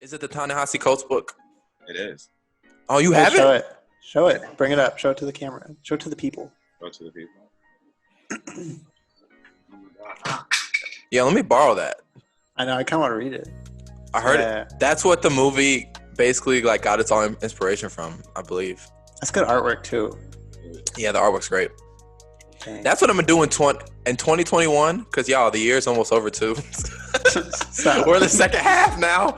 Is it the Ta-Nehisi Coates book? It is. Oh, you Hey, have show it? it. Show it. Bring it up. Show it to the camera. Show it to the people. Go to the people. Oh my God. Yeah, let me borrow that. I know. I kind of want to read it. I heard Yeah. it. That's what the movie basically like got its all inspiration from, I believe. That's good artwork too. Yeah, the artwork's great. Dang. That's what I'm gonna do in 2021, because y'all, the year's almost over too. Stop. We're in the second half now.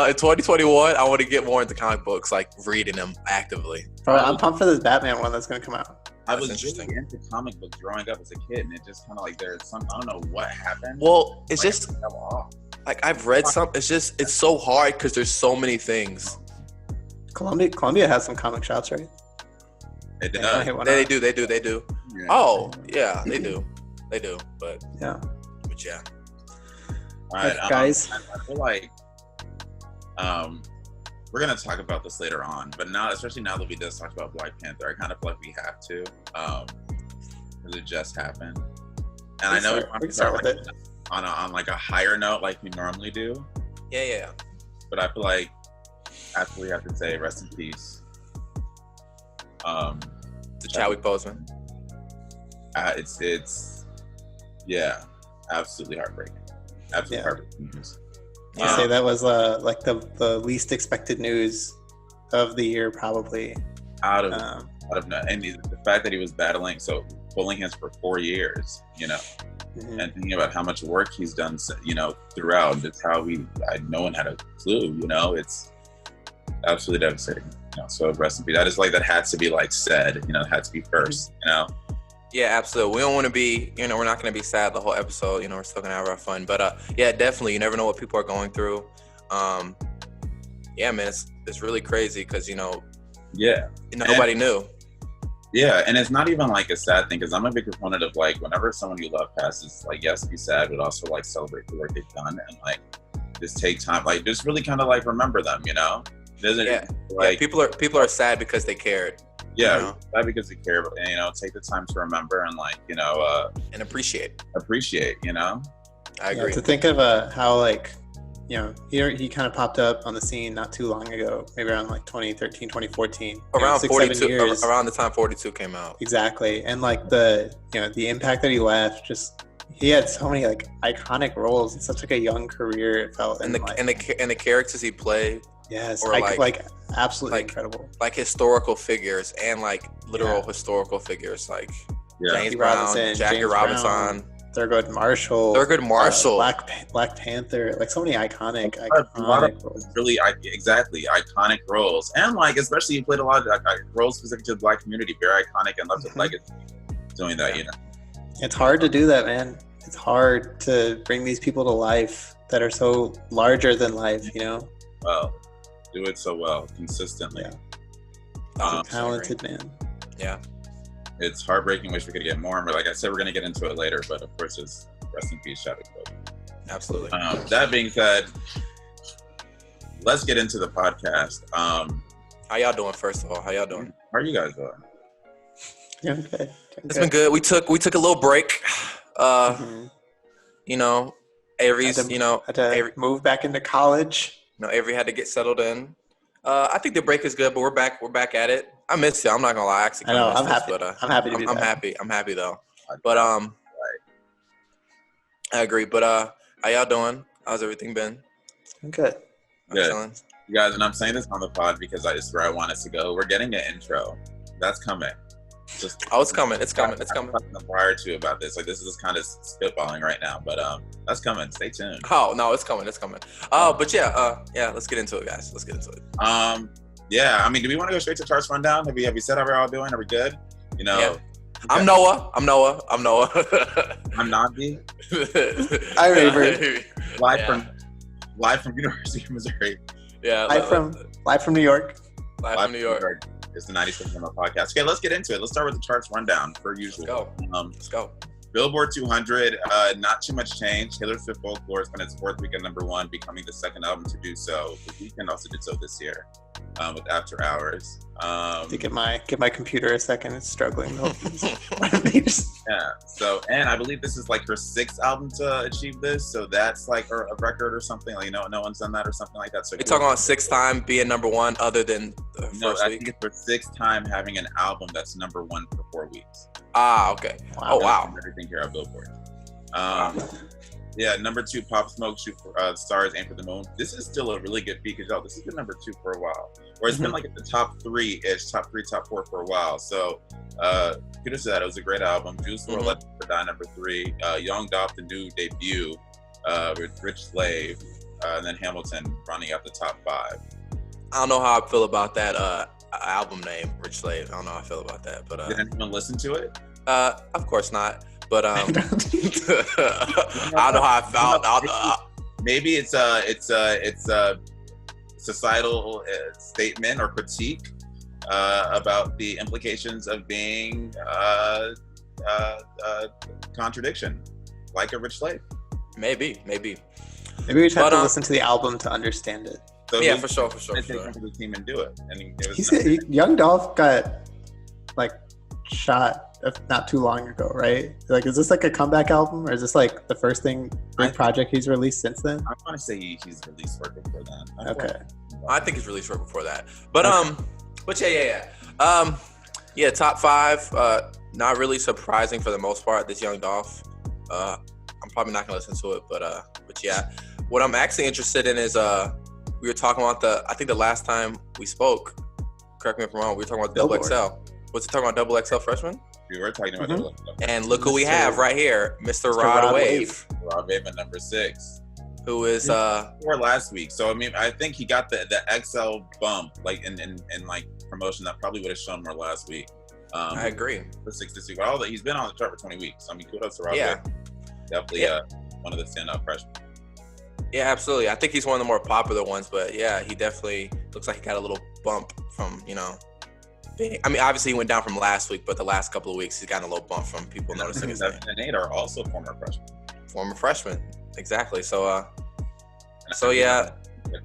In 2021, I want to get more into comic books, like reading them actively. Bro, I'm pumped for this Batman one that's gonna come out. I That's was interesting. really into comic books growing up as a kid, and it just kind of like there's some, I don't know what happened. Well, it's Like, just it fell off. like I've read some. It's so hard because there's so many things. Columbia has some comic shops, right? It Yeah, does. hit one They up. do. Yeah. Oh, yeah, they do. But Yeah. yeah. All right, Guys. I feel like we're gonna talk about this later on, but now, especially now that we just talked about Black Panther, I kind of feel like we have to, because it just happened. And I know we want we to can start with like, it. on like a higher note, like we normally do, Yeah. but I feel like after we have to say rest in peace. To Chadwick Boseman. It's yeah, absolutely heartbreaking. Absolutely Yeah. heartbreaking news. I say that was like the least expected news of the year, probably. Out of Um, and the fact that he was pulling his for 4 years, mhm. and thinking about how much work he's done, throughout, just how no one had a clue, it's absolutely devastating. So rest in peace. That had to be like said, it had to be first, Yeah, absolutely. We don't want to be, we're not going to be sad the whole episode. We're still going to have our fun. But yeah, definitely. You never know what people are going through. Yeah, man, it's really crazy because, Yeah. nobody knew. Yeah, and it's not even like a sad thing because I'm a big proponent of like whenever someone you love passes, like yes, be sad, but also like celebrate the work they've done and like just take time, like just really kind of like remember them, Doesn't Yeah. like People are sad because they cared. yeah, sad because they care, but take the time to remember and like And appreciate. appreciate, I agree. To think of how like, he kind of popped up on the scene not too long ago, maybe around like 2013, 2014. Around 6, 7 42, years. around the time 42 came out. Exactly. And like the impact that he left, just he had so many like iconic roles in such like a young career, it felt. And like, the characters he played, yes, or like absolutely like- incredible. like historical figures and like literal Yeah. historical figures, like yeah. James Jackie Brown, Robinson, Jackie James Robinson, Thurgood Marshall. Black Panther, like so many iconic A lot of roles. really exactly iconic roles, and like especially you played a lot of like, roles specific to the Black community, very iconic and left a legacy doing that. It's hard to do that, man. It's hard to bring these people to life that are so larger than life, Well, do it so well consistently. Yeah. Talented man. Yeah. It's heartbreaking. Wish we could get more, but like I said, we're gonna get into it later. But of course, it's rest in peace, Chadwick Boseman. Absolutely. That being said, let's get into the podcast. How y'all doing? First of all, how y'all doing? How are you guys doing? Yeah, okay. It's been good. We took a little break. Mhm. Avery's, Had to Avery, move back into college. Avery had to get settled in. I think the break is good, but we're back at it. I miss you. I'm not gonna lie. I actually I know. kinda I'm miss happy. this, but I'm happy to be I'm back. happy. I'm happy though. But I agree. But how y'all doing? How's everything been? I'm good. Good. Chilling? You guys, and I'm saying this on the pod because it's where I want us to go. We're getting an intro. That's coming. Oh, it's coming. It's coming. It's coming. I'm talking prior to about this. Like this is just kind of spitballing right now, but that's coming. Stay tuned. Oh no, it's coming. It's coming. But yeah. Let's get into it, guys. Let's get into it. Yeah. I mean, do we want to go straight to charts rundown? Have we said how we're all doing? Are we good? Yeah. Okay. I'm Noah. I'm Nnamdi. I'm Avery. Live from University of Missouri. Yeah. Live from New York. Live from New York. It's the 96 podcast. Okay, let's get into it. Let's start with the charts rundown, per usual. Let's go. Billboard 200, not too much change. Taylor Swift Folklore spent its fourth week at #1, becoming the second album to do so. The Weeknd also did so this year with After Hours. To get my computer a second. It's struggling. Yeah. So, and I believe this is like her 6th album to achieve this. So that's like a record or something. Like, no one's done that or something like that. So You're talking about 6th time being number 1 other than the first I week? think it's her 6th time having an album that's number 1 for 4 weeks. Ah, okay. Wow. Oh, wow. Everything here at Billboard. Yeah, number 2, Pop Smoke, Shoot for Stars, Aim for the Moon. This is still a really good beat because this has been number 2 for a while. Or it's been like at the top 3-ish, top 3, top 4 for a while. So kudos to that. It was a great album. Juice WRLD, Let Never Die, number 3. Young Dolph, the new debut with Rich Slave, and then Hamilton running out the top 5. I don't know how I feel about that album name, Rich Slave. I don't know how I feel about that, but Did anyone listen to it? Of course not. But I don't know how I felt. Maybe it's a societal statement or critique about the implications of being contradiction, like a Rich Slave. Maybe. Maybe we just have to listen to the album to understand it. So yeah, for sure. Take the team and do it. And Young Dolph got like shot not too long ago, right? Like, is this like a comeback album, or is this like the first big project he's released since then? I want to say he's released work before then. Okay. I think he's released work before that. But yeah. Top 5. Not really surprising for the most part. This Young Dolph. I'm probably not gonna listen to it, but yeah. What I'm actually interested in is we were talking about I think the last time we spoke, correct me if I'm wrong, we were talking about Double XL. Was it talking about Double XL freshman? We were talking about Double XL. And look who we have right here, Mr. Rod Wave. Rod Wave at number 6. Who is or last week. So I mean, I think he got the XL bump like in like promotion that probably would have shown more last week. I agree. For 6 this week. But he's been on the chart for 20 weeks. I mean, kudos to Rod Yeah. Wave. Definitely one of the standout freshmen. Yeah, absolutely. I think he's one of the more popular ones, but yeah, he definitely looks like he got a little bump from, I mean, obviously he went down from last week, but the last couple of weeks he's gotten a little bump from people noticing his name. 7 and 8 are also former freshmen. Former freshmen, exactly. So yeah.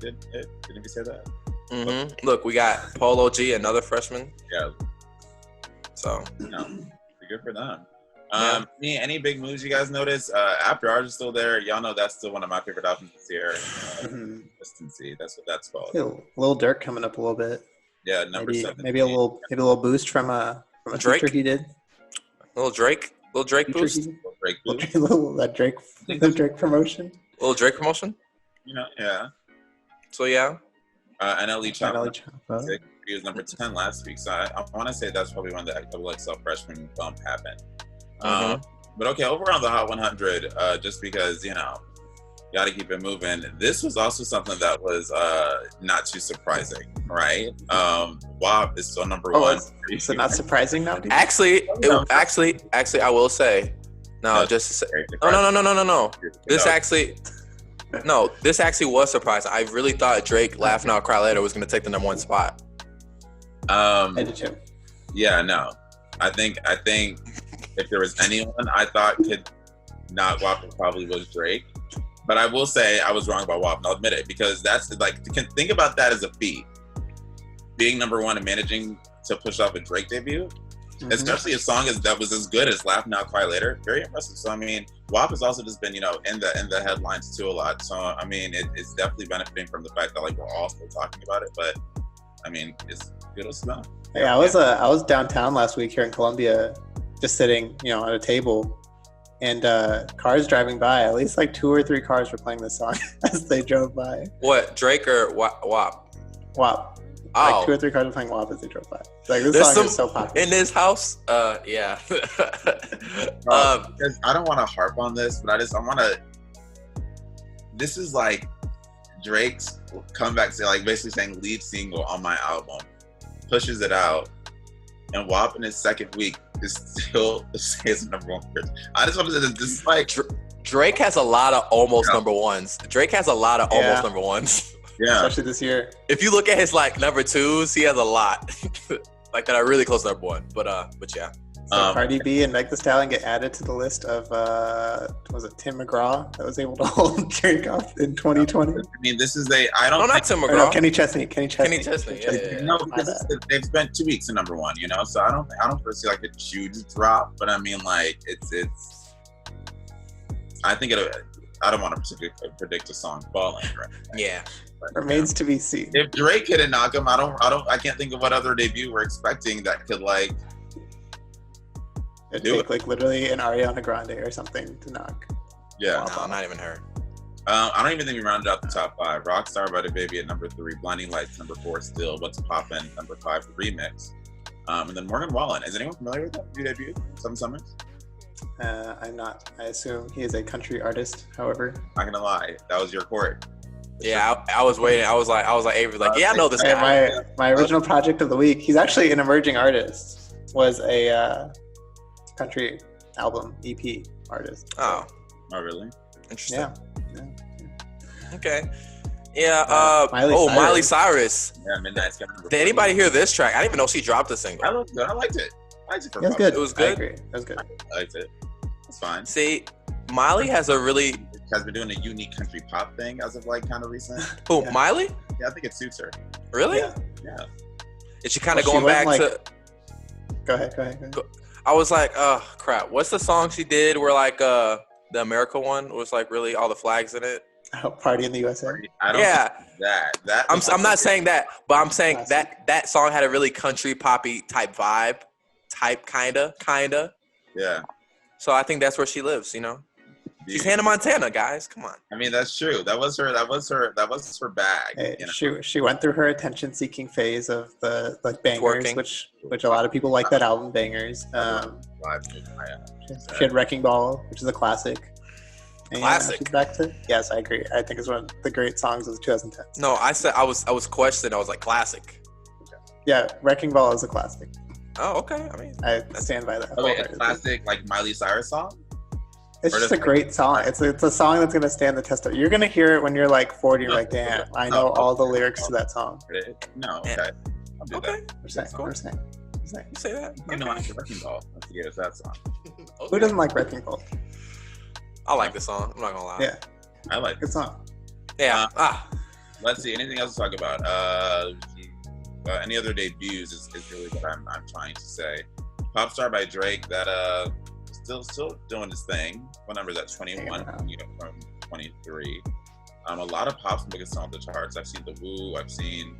Didn't we say that? Mm-hmm. Look, we got Polo G, another freshman. Yeah. So. Good for them. Any big moves you guys notice? After Ours is still there. Y'all know that's still one of my favorite albums this year. Consistency. That's what that's called. Lil Durk coming up a little bit. Yeah, number 7. Maybe a little boost from a Drake feature he did. Little Drake boost. That Drake promotion. Little Drake promotion. Yeah. So yeah. NLE Chapter. He was number 10 last week, so I want to say that's probably when the Double XL freshman bump happened. But okay, over on the Hot 100, just because got to keep it moving. This was also something that was not too surprising, right? WAP is still number 1. So not surprising now? Actually, I will say, no. This actually was surprising. I really thought Drake Laugh Now Cry Later was going to take the number 1 spot. I did too. Yeah, no. I think if there was anyone I thought could not WAP, it probably was Drake. But I will say I was wrong about WAP, and I'll admit it, because that's like, think about that as a feat. Being number 1 and managing to push off a Drake debut, especially a song that was as good as Laugh Now Cry Later, very impressive. So I mean, WAP has also just been in the headlines too a lot. So I mean, it's definitely benefiting from the fact that like we're all still talking about it. But I mean, it's good as well. Yeah, I was downtown last week here in Columbia, just sitting at a table, and cars driving by. At least like 2 or 3 cars were playing this song as they drove by. What, Drake or WAP? WAP. Oh. Like 2 or 3 cars were playing WAP as they drove by. Like, this song is so popular. In this house? Yeah. I don't want to harp on this, but I want to. This is like Drake's comeback to like basically saying lead single on my album, pushes it out, and WAP in his second week is still his number 1 person. I just want to say this like Drake has a lot of almost number 1s. Drake has a lot of almost number 1s. Yeah, especially this year. If you look at his like number 2s, he has a lot like that are really close to number 1. But yeah. So Cardi B and Meg Thee Stallion get added to the list of was it Tim McGraw that was able to hold Drake off in 2020? I mean, this is I don't. No, not Tim Or McGraw. no, Kenny Chesney. Yeah. No, because they've spent 2 weeks in number one, you know. So I don't foresee like a huge drop, but I mean, like it's. I think I don't want to predict a song falling. Right? Yeah. But, remains to be seen. If Drake couldn't knock him, I can't think of what other debut we're expecting that could like. It'd take like literally an Ariana Grande or something to knock. Yeah. No, not even her. I don't even think we rounded out the top 5. Rockstar by DaBaby at number 3. Blinding Lights number 4. Still, What's Poppin' number 5 remix. And then Morgan Wallen. Is anyone familiar with that? You debuted Some Summers? I'm not. I assume he is a country artist. However, Not gonna lie, that was your court. Yeah, I was waiting. I was like Avery, like, yeah, I know this guy. My original project of the week. He's actually an emerging artist. Was a country album EP artist. Oh, really? interesting. Yeah. Okay. Yeah. Miley Cyrus. Yeah, Midnight's got number 4. Did anybody hear this track? I didn't even know she dropped a single. I liked it. I liked it. It was good. It was good. I agree. It was good. I liked it. It's fine. See, Miley has been doing a unique country pop thing as of like kind of recent. Who? Yeah. Miley? Yeah, I think it suits her. Really? Yeah. Is she kind of Well, going back to? Go ahead. I was like, oh crap! What's the song she did where like the America one was like really all the flags in it? Oh, Party in the USA. I don't think that. I'm not saying that, but I'm saying that song had a really country poppy type vibe, kinda. Yeah. So I think that's where she lives. You know, she's Hannah Montana, guys. Come on. I mean, that's true. That was her bag. Hey, you know? She went through her attention-seeking phase of the like bangers, Twerking. which a lot of people like that album, bangers. She had Wrecking Ball, which is a classic. And Classic. she's back to yes, I agree. I think it's one of the great songs of the 2010s. No, I said I was questioning. I was like classic. Yeah, Wrecking Ball is a classic. Oh, okay. I mean, I stand by that. Oh, wait, a classic like Miley Cyrus song? It's just a great song. It's a song that's gonna stand the test of. You're gonna hear it when you're like 40. You're like, damn, I know all the lyrics to that song. No, okay. I'll do okay. that. We're saying. You say that? You know, I like Wrecking Ball. Let's get us that song. Who doesn't like Wrecking Ball? I like this song. I'm not gonna lie. Yeah, I like good song. Yeah. Let's see. Anything else to talk about? Any other debuts is really what I'm trying to say. Popstar by Drake. That still doing his thing. What number is that? 21. You know, from 23. A lot of pop's biggest on the charts. I've seen The Woo. I've seen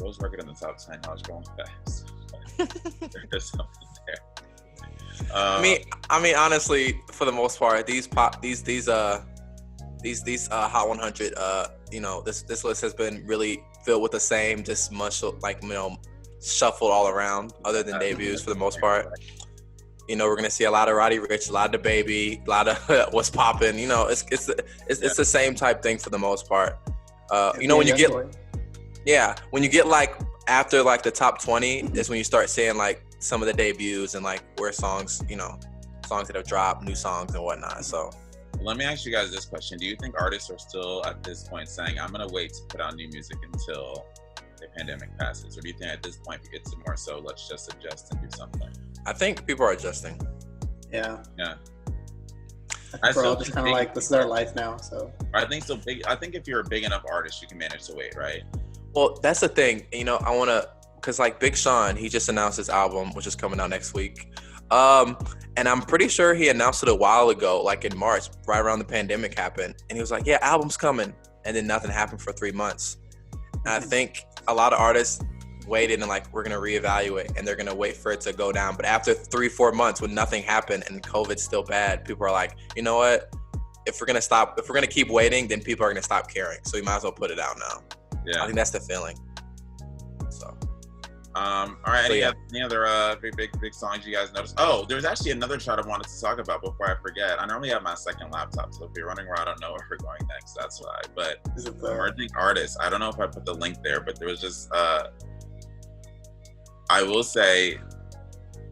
Rose record in the top 10. I was going fast. There's something there. I mean, honestly, for the most part, these Hot 100, you know, this list has been really filled with the same, just much like, you know, shuffled all around, other than debuts for the most part. You know, we're gonna see a lot of Roddy Ricch, a lot of DaBaby, a lot of What's Poppin'. You know, it's the same type thing for the most part. You know, when you get like after like the top 20 is when you start seeing like some of the debuts and like where songs, you know, songs that have dropped, new songs and whatnot. So let me ask you guys this question. Do you think artists are still at this point saying, I'm going to wait to put out new music until the pandemic passes? Or do you think at this point it's more so, let's just adjust and do something? I think people are adjusting. Yeah. I we're all just kind of like, this is our life now. So I think so. I think if you're a big enough artist, you can manage to wait, right? Well, that's the thing. You know, I want to, because like Big Sean, he just announced his album, which is coming out next week. And I'm pretty sure he announced it a while ago, like in March, right around the pandemic happened. And he was like, yeah, album's coming. And then nothing happened for 3 months. And I think a lot of artists waited and like, we're going to reevaluate and they're going to wait for it to go down. But after 3-4 months when nothing happened and COVID's still bad, people are like, you know what? If we're going to keep waiting, then people are going to stop caring. So we might as well put it out now. Yeah. I think that's the feeling. So. All right. So, any other big songs you guys noticed? Oh, there's actually another chart I wanted to talk about before I forget. I normally have my second laptop, so if you're running around, I don't know where we're going next. That's why. But is it the emerging artists? I don't know if I put the link there, but there was just I will say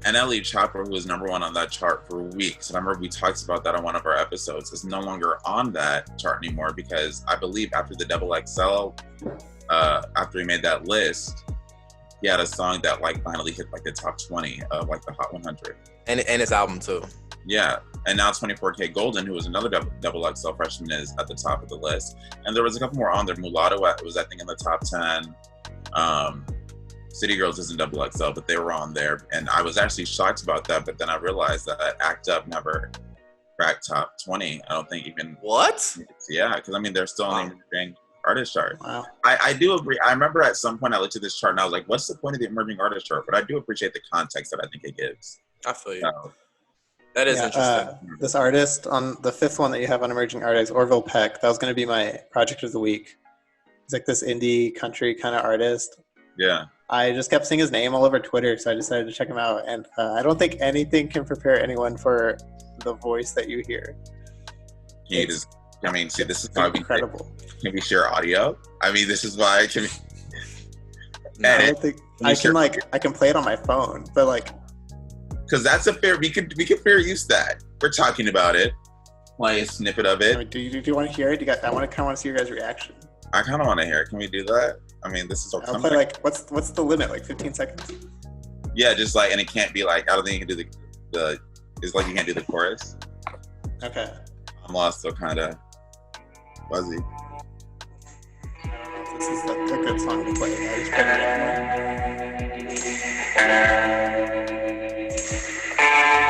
Nnamdi Chopper, who was number one on that chart for weeks. And I remember we talked about that on one of our episodes. Is no longer on that chart anymore because I believe after the Double XL, after he made that list, he had a song that like finally hit like the top 20 of like the Hot 100. And his album too. Yeah, and now 24K Golden, who was another double XL freshman, is at the top of the list. And there was a couple more on there. Mulatto was, I think, in the top 10. City Girls isn't double XL, but they were on there. And I was actually shocked about that, but then I realized that Act Up never cracked top 20. I don't think even... What? Yeah, because I mean, they're still on the emerging artist chart. Wow. I do agree. I remember at some point I looked at this chart and I was like, what's the point of the emerging artist chart? But I do appreciate the context that I think it gives. I feel you. That is interesting. This artist on the fifth one that you have on emerging artists, Orville Peck, that was going to be my project of the week. He's like this indie country kind of artist. Yeah. I just kept seeing his name all over Twitter, so I decided to check him out. And I don't think anything can prepare anyone for the voice that you hear. See, this is why incredible. Can we share audio? I mean, this is why can we I don't think I can play it on my phone, but like, because that's a fair, we can fair use that. We're talking about it. Play a snippet of it. I mean, do you want to hear it? I want to see your guys' reaction. I kind of want to hear it. Can we do that? I mean, this is our I'll play like, what's the limit? Like 15 seconds? Yeah, just like, and it can't be like, I don't think you can do it's like you can't do the chorus. Okay. I'm also kind of fuzzy. This is a good song to play. I just put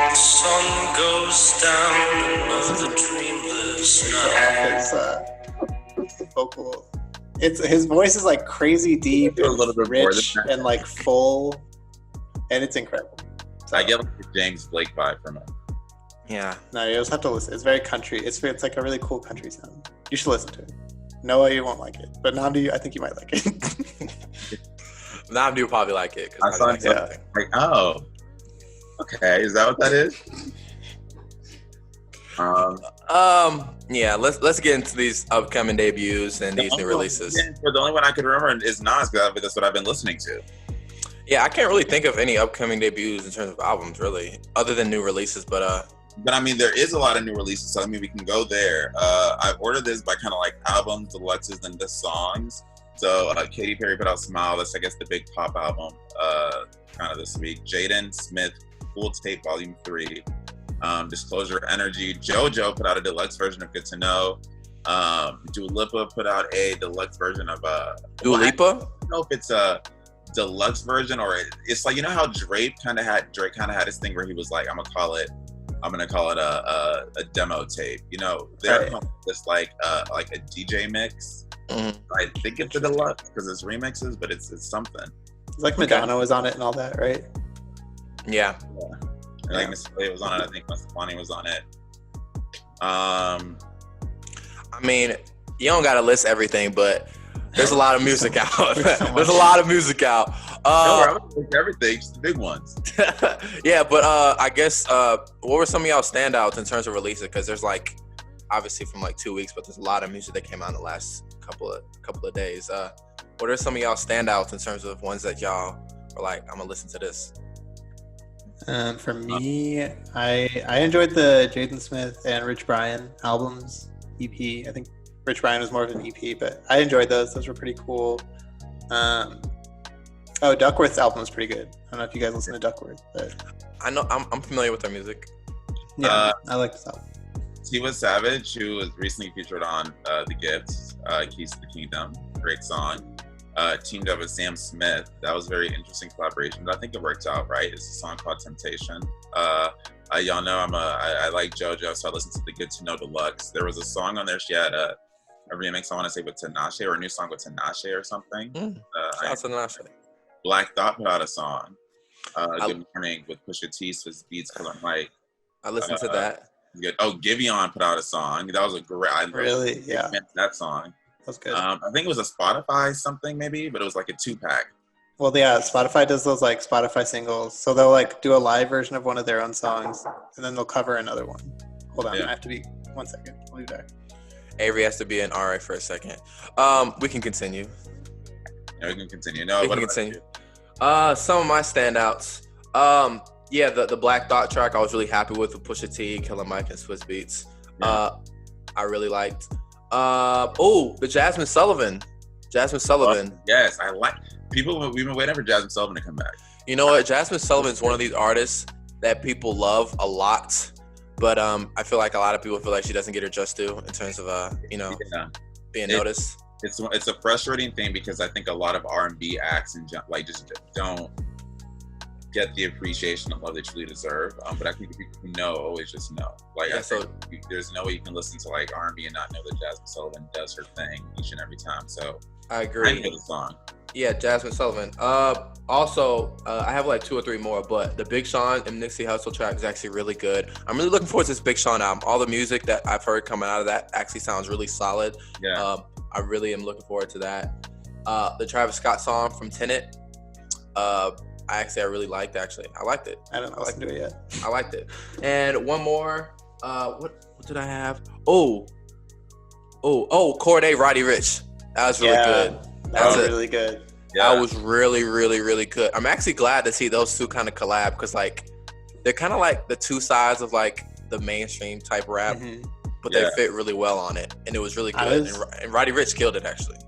The sun goes down another dreamless night. His vocal. His voice is like crazy deep and a little bit rich and like full, and it's incredible. So, I get like a James Blake vibe from it. Yeah. No, you just have to listen. It's very country. It's like a really cool country sound. You should listen to it. Noah, you won't like it, but Nnamdi, I think you might like it. Nnamdi will probably like it. I saw it like, oh, okay, is that what that is? Yeah. Let's get into these upcoming debuts and these new releases. But the only one I could remember is Nas, because that's what I've been listening to. Yeah, I can't really think of any upcoming debuts in terms of albums, really, other than new releases. But I mean, there is a lot of new releases, so I mean, we can go there. I've ordered this by kind of like albums, deluxes, and the songs. So Katy Perry put out Smile. That's, I guess, the big pop album kind of this week. Jaden Smith, Full Tape Volume 3. Disclosure Energy. JoJo put out a deluxe version of Good to Know. Dua Lipa put out a deluxe version of Dua Lipa? I don't know if it's a deluxe version or it's like, you know how Drake kind of had his thing where he was like, I'm gonna call it a demo tape. You know, they're just like a DJ mix. Mm-hmm. I think it's a deluxe because it's remixes, but it's something. It's like Madonna was on it and all that, right? Yeah. And like Miss Aaliyah was on it. I think Stefani was on it. I mean, you don't gotta list everything, but there's a lot of music out. There's a lot of music out. I would list everything, just the big ones. Yeah, but I guess what were some of y'all standouts in terms of releases? Because there's like obviously from like 2 weeks, but there's a lot of music that came out in the last couple of days. What are some of y'all standouts in terms of ones that y'all were like, I'm gonna listen to this? For me, I enjoyed the Jaden Smith and Rich Brian albums, EP. I think Rich Brian was more of an EP, but I enjoyed those. Those were pretty cool. Duckworth's album was pretty good. I don't know if you guys listen to Duckworth, but I know I'm familiar with their music. Yeah, I like this album. Tiwa Savage, who was recently featured on The Gifts, Keys to the Kingdom, great song. Teamed up with Sam Smith. That was a very interesting collaboration, but I think it worked out right. It's a song called Temptation. Y'all know I like JoJo, so I listened to the Good to Know Deluxe. There was a song on there. She had a remix, I want to say, with Tinashe, or a new song with Tinashe or something. Shout out to Tinashe. Black Thought put out a song, Good Morning, with Pusha T, Swiss Beats, Killer Mike. I listened to that. Good. Oh, Giveon put out a song. That was a great. Really? Yeah. That song. That's good. I think it was a Spotify something maybe, but it was like a 2-pack. Well, yeah, Spotify does those like Spotify singles. So they'll like do a live version of one of their own songs, and then they'll cover another one. Hold on, I have to be 1 second. I'll be back. Avery has to be an RA for a second. We can continue. Yeah, we can continue. No, we can continue. Some of my standouts. Yeah, the Black Thought track I was really happy with Pusha T, Killer Mike, and Swiss Beats. I really liked. The Jasmine Sullivan. Yes, I like. We've been waiting for Jasmine Sullivan to come back. You know what? Jasmine Sullivan is one of these artists that people love a lot, but I feel like a lot of people feel like she doesn't get her just due in terms of being noticed. It's a frustrating thing because I think a lot of R&B acts and like just don't get the appreciation and love they truly deserve. But I think the people who know always just know. Like, Yeah, there's no way you can listen to like R&B and not know that Jasmine Sullivan does her thing each and every time. So I agree. I know the song. Yeah, Jasmine Sullivan. Also, I have like 2 or 3 more, but the Big Sean and Nipsey Hussle track is actually really good. I'm really looking forward to this Big Sean album. All the music that I've heard coming out of that actually sounds really solid. Yeah. I really am looking forward to that. The Travis Scott song from Tenet. I really liked actually. I liked it. I haven't listened to it yet. I liked it. And one more. What did I have? Corday, Roddy Ricch. That was really good. That was really good. Yeah. That was really, really, really good. I'm actually glad to see those two kind of collab because like they're kind of like the two sides of like the mainstream type rap, but they fit really well on it, and it was really good. And Roddy Ricch killed it actually.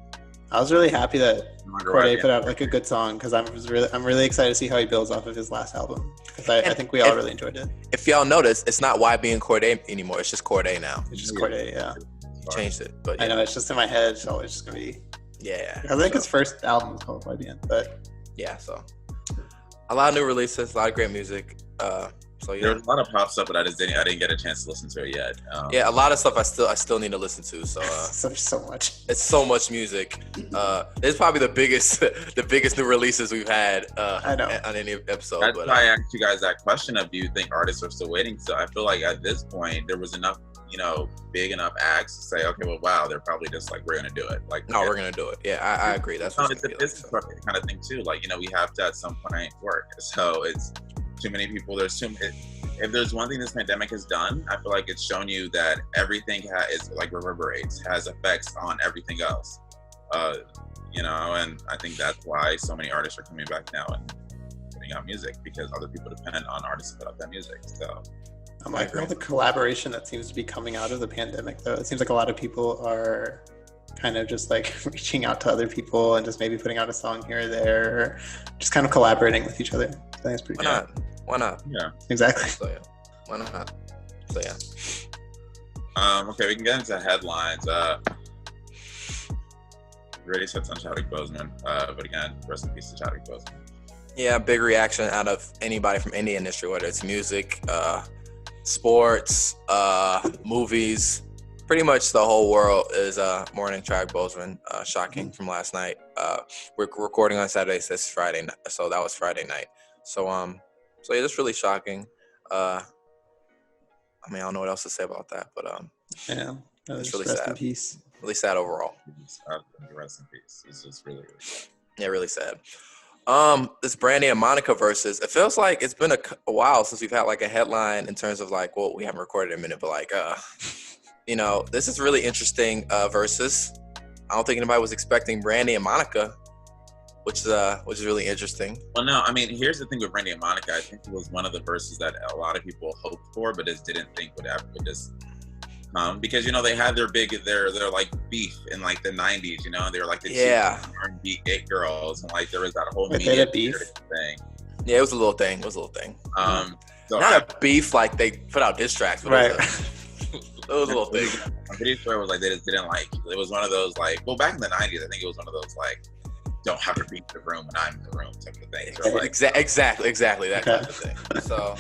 I was really happy that Corday put out like a good song because I'm really excited to see how he builds off of his last album because I think we all really enjoyed it. If y'all notice, it's not YB and Corday anymore. It's just Corday now. It's just Corday, yeah. He changed it, but I know it's just in my head. It's always just gonna be. Yeah. I think his first album was called YBN, but yeah. So a lot of new releases, a lot of great music. So yeah, there's a lot of pop stuff, but I didn't get a chance to listen to it yet. Yeah, a lot of stuff I still need to listen to. So so much. It's so much music. It's probably the biggest new releases we've had. I know. On any episode. That's why I asked you guys that question of, do you think artists are still waiting? So I feel like at this point there was enough, big enough acts to say, okay, well, wow, they're probably just like, we're gonna do it. Like, no, we're gonna do it. Yeah, I agree. That's what it's a business kind of thing too. Like, we have to at some point work. So it's too many people. If there's one thing this pandemic has done, I feel like it's shown you that everything reverberates, has effects on everything else. And I think that's why so many artists are coming back now and putting out music, because other people depend on artists to put out that music. So I'm like, all the collaboration that seems to be coming out of the pandemic, though, it seems like a lot of people are kind of just like reaching out to other people and just maybe putting out a song here or there, or just kind of collaborating with each other. I think it's pretty cool. Why not? Yeah, exactly. So yeah, why not? So yeah. Okay, we can get into headlines. We already said on Chadwick Boseman, but again, rest in peace to Chadwick Boseman. Yeah, big reaction out of anybody from any industry, whether it's music, sports, movies. Pretty much the whole world is mourning Chadwick Boseman. Shocking from last night. We're recording on Saturday, so it's Friday, so that was Friday night. So yeah, that's really shocking. I don't know what else to say about that, but yeah, it's really rest sad. In peace. Really sad overall. Rest in peace. It's just really, really sad. Yeah, really sad. This Brandy and Monica Verzuz. It feels like it's been a while since we've had like a headline in terms of like, well, we haven't recorded in a minute, but like, this is really interesting Verzuz. I don't think anybody was expecting Brandy and Monica, which is really interesting. Well, no, here's the thing with Brandy and Monica. I think it was one of the verses that a lot of people hoped for, but just didn't think would just come, because they had their like beef in like the 90s. They were like the R&B it girls, and like there was that whole media beef thing. Yeah, it was a little thing. So not a beef like they put out diss tracks, but right. It was a little thing. I'm pretty sure it was like they just didn't like. It was one of those like, well, back in the 90s, I think it was one of those like, don't have to be in the room when I'm in the room type of thing. So like, exactly that type of thing. So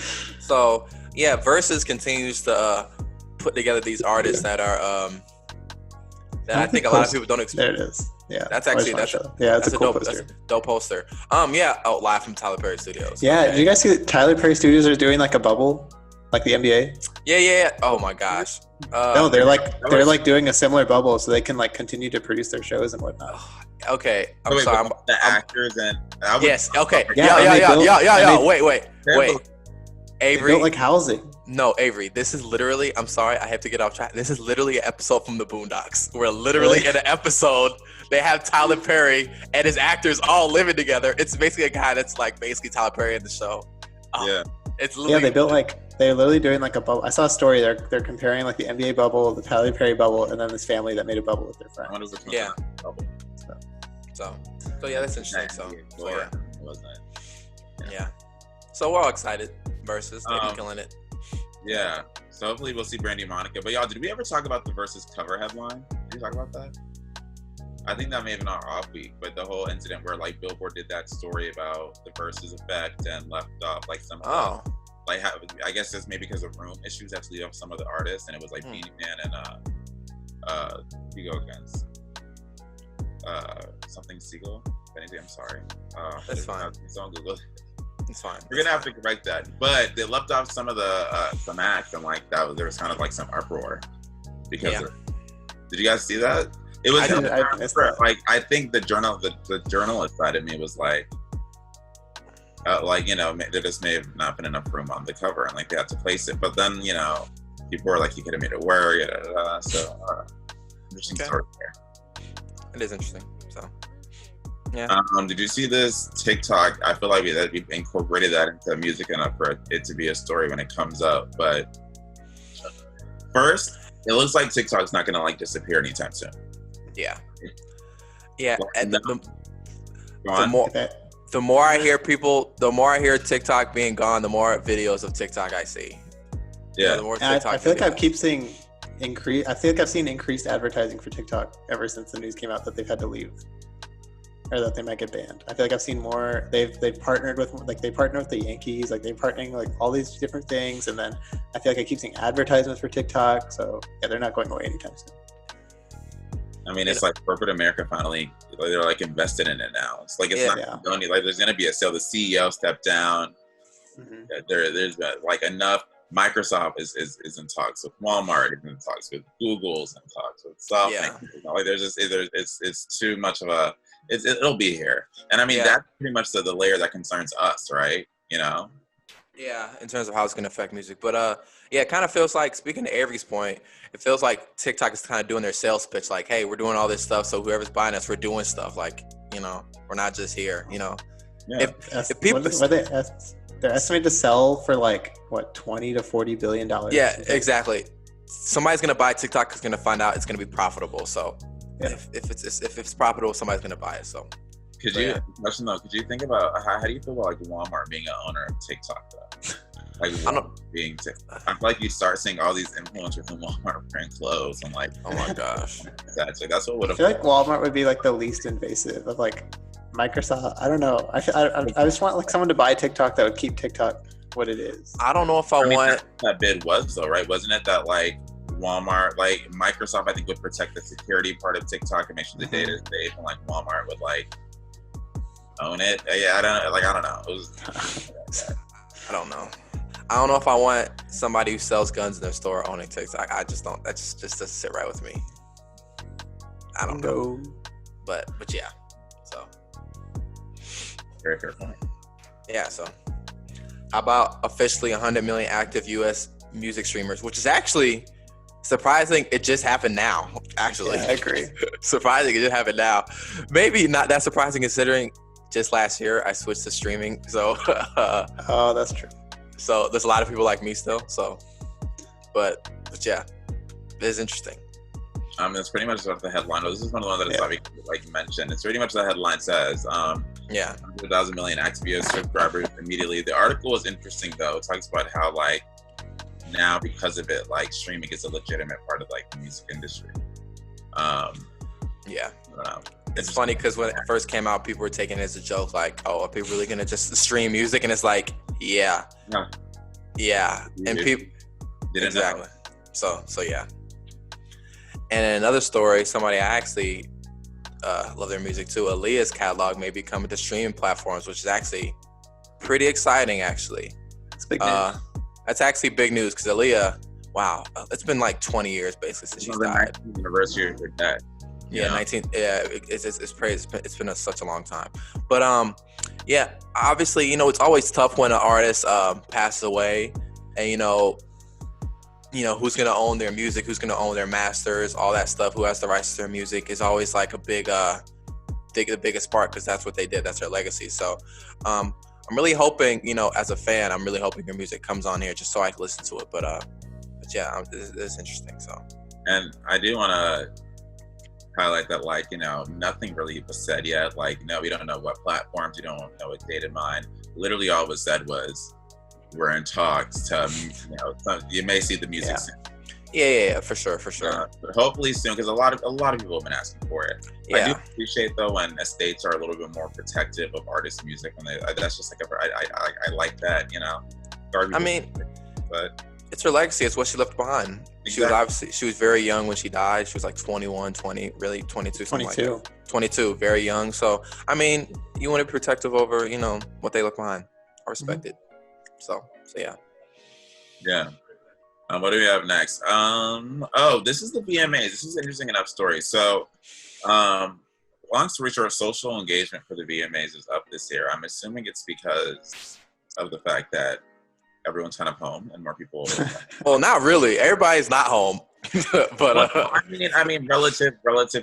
yeah, Verzuz continues to put together these artists that are that I think a lot of people don't expect. There it is. Yeah, that's a cool poster. That's a dope poster. Live from Tyler Perry Studios. Yeah, did you guys see that Tyler Perry Studios are doing like a bubble, like the NBA? Yeah. Oh my gosh. No, they're doing a similar bubble so they can like continue to produce their shows and whatnot. Okay, I'm sorry. The actors and yes. Okay. Yeah. Wait. Avery. They built like housing. No, Avery. This is literally. I'm sorry. I have to get off track. This is literally an episode from the Boondocks. We're literally in an episode. They have Tyler Perry and his actors all living together. It's basically a guy that's like basically Tyler Perry in the show. Yeah. It's literally. Yeah, they're literally doing like a bubble. I saw a story. They're comparing like the NBA bubble, the Tyler Perry bubble, and then this family that made a bubble with their friend. Yeah. So yeah, that's interesting. So yeah. Wasn't it? Yeah. So we're all excited. Verzuz, they be killing it. Yeah. So hopefully we'll see Brandy and Monica. But y'all, did we ever talk about the Verzuz cover headline? Did we talk about that? I think that may have been our off week, but the whole incident where like Billboard did that story about the Verzuz effect and left off like some like I guess it's maybe because of room issues have to leave off some of the artists, and it was like Beanie Man and you go against something Siegel. Anything, I'm sorry. That's fine. It's on Google. It's fine. We're gonna have to correct that. But they left off some of the some acts, and like there was kind of like some uproar because did you guys see that? It was I think the journalist side of me was like you know, there just may have not been enough room on the cover, and like they had to place it. But then, you know, people were like, you could have made it work. So interesting story there. It is interesting. So yeah. Did you see this TikTok? I feel like we incorporated that into music enough for it to be a story when it comes up. But first, it looks like TikTok's not gonna like disappear anytime soon. Yeah. Yeah. And the more I hear TikTok being gone, the more videos of TikTok I see. Yeah. The more TikTok I feel like I keep seeing I feel like I've seen increased advertising for TikTok ever since the news came out that they've had to leave, or that they might get banned. I feel like I've seen more. They've partnered with the Yankees, like they're partnering like all these different things, and then I feel like I keep seeing advertisements for TikTok. So yeah, they're not going away anytime soon. I mean, it's like corporate America finally, they're like invested in it now. It's like, it's not only like there's going to be a sale. The CEO stepped down. Mm-hmm. There's like enough. Microsoft is in talks with Walmart, is in talks with Google's in talks with SoftBank. Yeah. Like it's too much of a, it'll be here. And I mean, that's pretty much the layer that concerns us, right? You know? Yeah, in terms of how it's going to affect music. But it kind of feels like, speaking to Avery's point, it feels like TikTok is kind of doing their sales pitch. Like, hey, we're doing all this stuff, so whoever's buying us, we're doing stuff. Like, you know, we're not just here, you know. Yeah. If people... They're estimated to sell for like, what, $20 to $40 billion? Yeah, exactly. Somebody's going to buy TikTok, is going to find out it's going to be profitable. So if it's profitable, somebody's going to buy it. So Could you think about how do you feel about like Walmart being an owner of TikTok though? Like being TikTok. I feel like you start seeing all these influencers from Walmart wearing clothes and like, oh my gosh, that's what would have. I feel like Walmart would be like the least invasive of like Microsoft. I don't know. I just want like someone to buy TikTok that would keep TikTok what it is. I don't know if I want that bid was though, right? Wasn't it that like Walmart, like Microsoft, I think would protect the security part of TikTok and make sure the data is safe, and like Walmart would like own it. Yeah, I don't know. It was, I don't know. I don't know if I want somebody who sells guns in their store owning TikTok. I just don't. That just doesn't sit right with me. I don't know. But yeah. So. Very fair point. Yeah. So, how about officially 100 million active U.S. music streamers, which is actually surprising. It just happened now. Actually, yeah, I agree. Surprising. It just happened now. Maybe not that surprising considering just last year I switched to streaming. So. Oh, that's true. So there's a lot of people like me still. So, but yeah, it is interesting. That's pretty much what the headline was. This is one of the ones that is like mentioned. It's pretty much the headline says. 100,000 million active US subscribers immediately. The article is interesting though. It talks about how like now because of it, like streaming is a legitimate part of like the music industry. Yeah. I don't know. It's funny because when it first came out, people were taking it as a joke, like, "Oh, are people really gonna just stream music?" And it's like, yeah, and people exactly. So yeah. And another story, somebody I actually love their music too. Aaliyah's catalog may be coming to streaming platforms, which is actually pretty exciting. Actually, it's big news. That's actually big news because Aaliyah, wow, it's been like 20 years basically since she's died. Anniversary of her death. Yeah, 19. Yeah, it's crazy. It's been such a long time. But yeah, obviously, you know, it's always tough when an artist passes away, and you know who's gonna own their music, who's gonna own their masters, all that stuff. Who has the rights to their music is always like a the biggest part because that's what they did. That's their legacy. So, I'm really hoping, you know, as a fan, I'm really hoping your music comes on here just so I can listen to it. But yeah, it's interesting. So, and I do want to highlight that, like, you know, nothing really was said yet. Like, no, we don't know what platforms, we don't know what date in mind. Literally all was said was, we're in talks to, you know, you may see the music soon. Yeah, for sure. But hopefully soon, because a lot of people have been asking for it. Yeah. I do appreciate though when estates are a little bit more protective of artists' music, and that's just like I like that, you know. I mean, but it's her legacy. It's what she left behind. Exactly. She was very young when she died. She was like 21, 20, really 22, something 22. like that. 22, very young. So, I mean, you want to be protective over, you know, what they look behind. I respect it. So yeah. Yeah. What do we have next? This is the VMAs. This is an interesting enough story. So, long story short, social engagement for the VMAs is up this year. I'm assuming it's because of the fact that everyone's kind of home and more people. Well, not really. Everybody's not home, but I mean, relative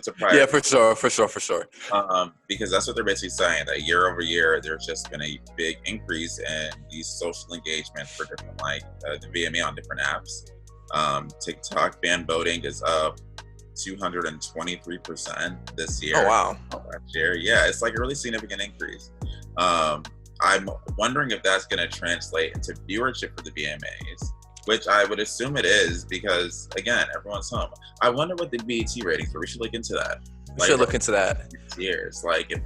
to prior. Yeah, for sure. Because that's what they're basically saying, that year over year, there's just been a big increase in these social engagement for different, like the VMA on different apps. TikTok fan voting is up 223% this year. Oh wow! Last year, yeah, it's like a really significant increase. I'm wondering if that's going to translate into viewership for the VMAs, which I would assume it is, because again, everyone's home. I wonder what the BET ratings were. We should look into that. We should look into that. Years, like if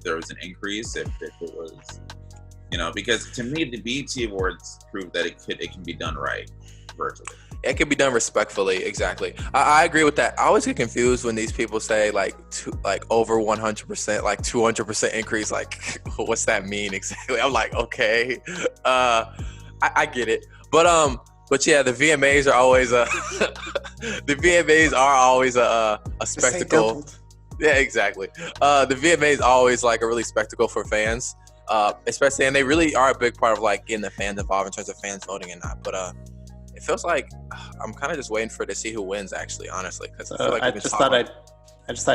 there was an increase, if it was, you know, because to me the BET Awards prove that it can be done right virtually. It can be done respectfully, exactly. I agree with that. I always get confused when these people say like over 100%, like 200% increase. Like, what's that mean exactly? I'm like, okay, I get it, but yeah, the VMAs are always a spectacle. Yeah, exactly. The VMAs always like a really spectacle for fans, especially, and they really are a big part of like getting the fans involved in terms of fans voting and not. But it feels like I'm kind of just waiting to see who wins, actually, honestly, because I feel like I just thought I'd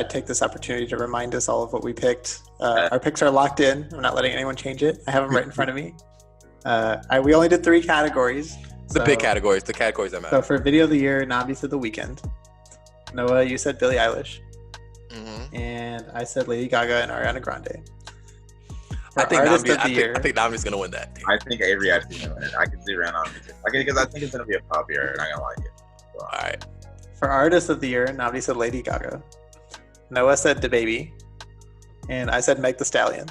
take this opportunity to remind us all of what we picked. Our picks are locked in. I'm not letting anyone change it. I have them right in front of me. We only did 3 categories. The big categories, the categories that matter. So for video of the year, Nnamdi said The Weeknd. Noah, you said Billie Eilish. Mm-hmm. And I said Lady Gaga and Ariana Grande. I think Nnamdi's gonna win that. I think Avery actually gonna win it. I can see Nnamdi because I think it's gonna be a pop year and I'm gonna like it. So. All right. For artist of the year, Nnamdi said Lady Gaga. Noah said DaBaby, and I said Meg Thee Stallion.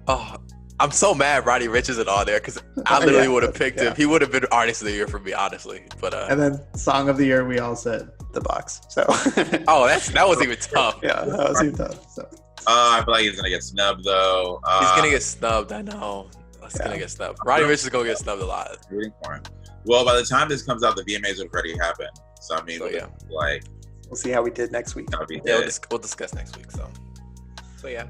Oh, I'm so mad Roddy Ricch isn't on there because I literally would have picked him. He would have been artist of the year for me, honestly. But and then song of the year, we all said The Box. So oh, that was even tough. Yeah, that was even tough. So I feel like he's gonna get snubbed though. He's gonna get snubbed. I know. He's gonna get snubbed. Roddy Ricch is gonna get snubbed a lot. Rooting for him. Well, by the time this comes out, the VMAs have already happened. So I mean, like we'll see how we did next week. Yeah, we'll discuss next week. So yeah.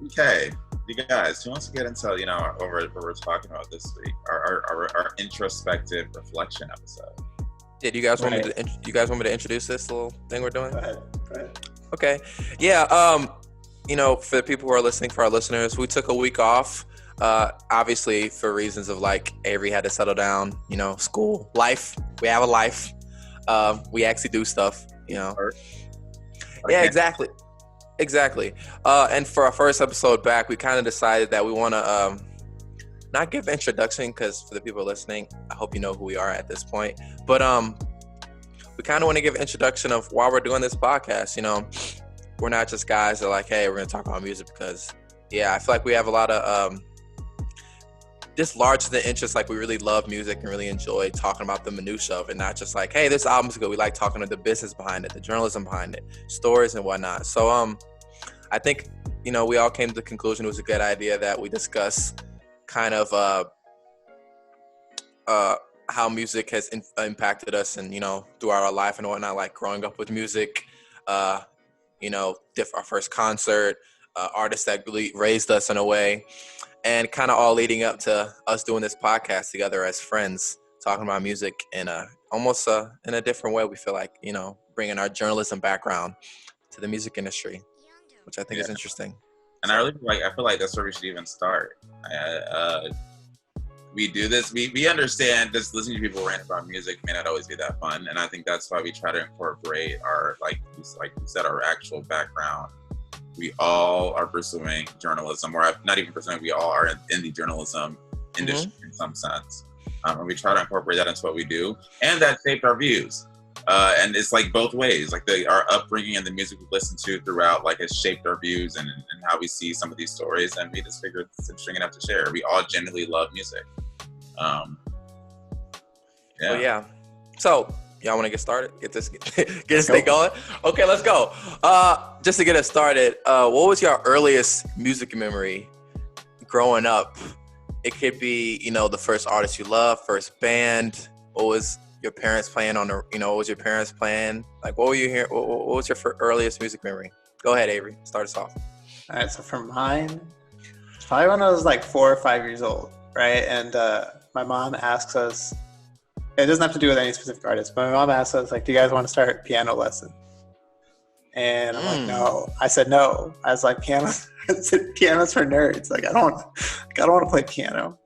Okay, you guys, who wants to get into what we're talking about this week? Our introspective reflection episode. Yeah, do you guys want me to introduce this little thing we're doing? Go ahead. Okay. Yeah. For the people who are listening, for our listeners, we took a week off. Obviously for reasons of like Avery had to settle down. School, life. We have a life. We actually do stuff. Yeah, exactly. And for our first episode back, we kind of decided that we want to not give introduction, because for the people listening, I hope you know who we are at this point. But we kind of want to give introduction of why we're doing this podcast. We're not just guys that are like, hey, we're going to talk about music, because I feel like we have a lot of just larger than interest. Like, we really love music and really enjoy talking about the minutia of it, not just like, hey, this album's good. We like talking about the business behind it, the journalism behind it, stories and whatnot. So I think we all came to the conclusion it was a good idea that we discuss kind of how music has impacted us and throughout our life and whatnot, like growing up with music, our first concert, artists that really raised us in a way, and kind of all leading up to us doing this podcast together as friends, talking about music in almost in a different way. We feel like, bringing our journalism background to the music industry, which I think is interesting. And I feel like that's where we should even start. we do this. We understand just listening to people rant about music may not always be that fun, and I think that's why we try to incorporate our like you said, our actual background. We all are pursuing journalism, or not even pursuing. We all are in the journalism industry in some sense, and we try to incorporate that into what we do, and that shaped our views. And it's like both ways. Like our upbringing and the music we listen to throughout, like, has shaped our views and how we see some of these stories. And we just figured it's interesting enough to share. We all genuinely love music. Yeah. Well, yeah. So y'all want to get started? Get this thing going? Okay, let's go. Just to get us started, what was your earliest music memory growing up? It could be, the first artist you love, first band. What was your parents playing on the, what was your parents playing? Like, what were you hearing? What was your earliest music memory? Go ahead, Avery. Start us off. All right, so for mine, it's probably when I was like 4 or 5 years old, right? And my mom asks us, it doesn't have to do with any specific artist, but my mom asks us, like, do you guys want to start piano lesson? And I'm like, no. I said no. I was like, piano's for nerds. Like, I don't want to play piano.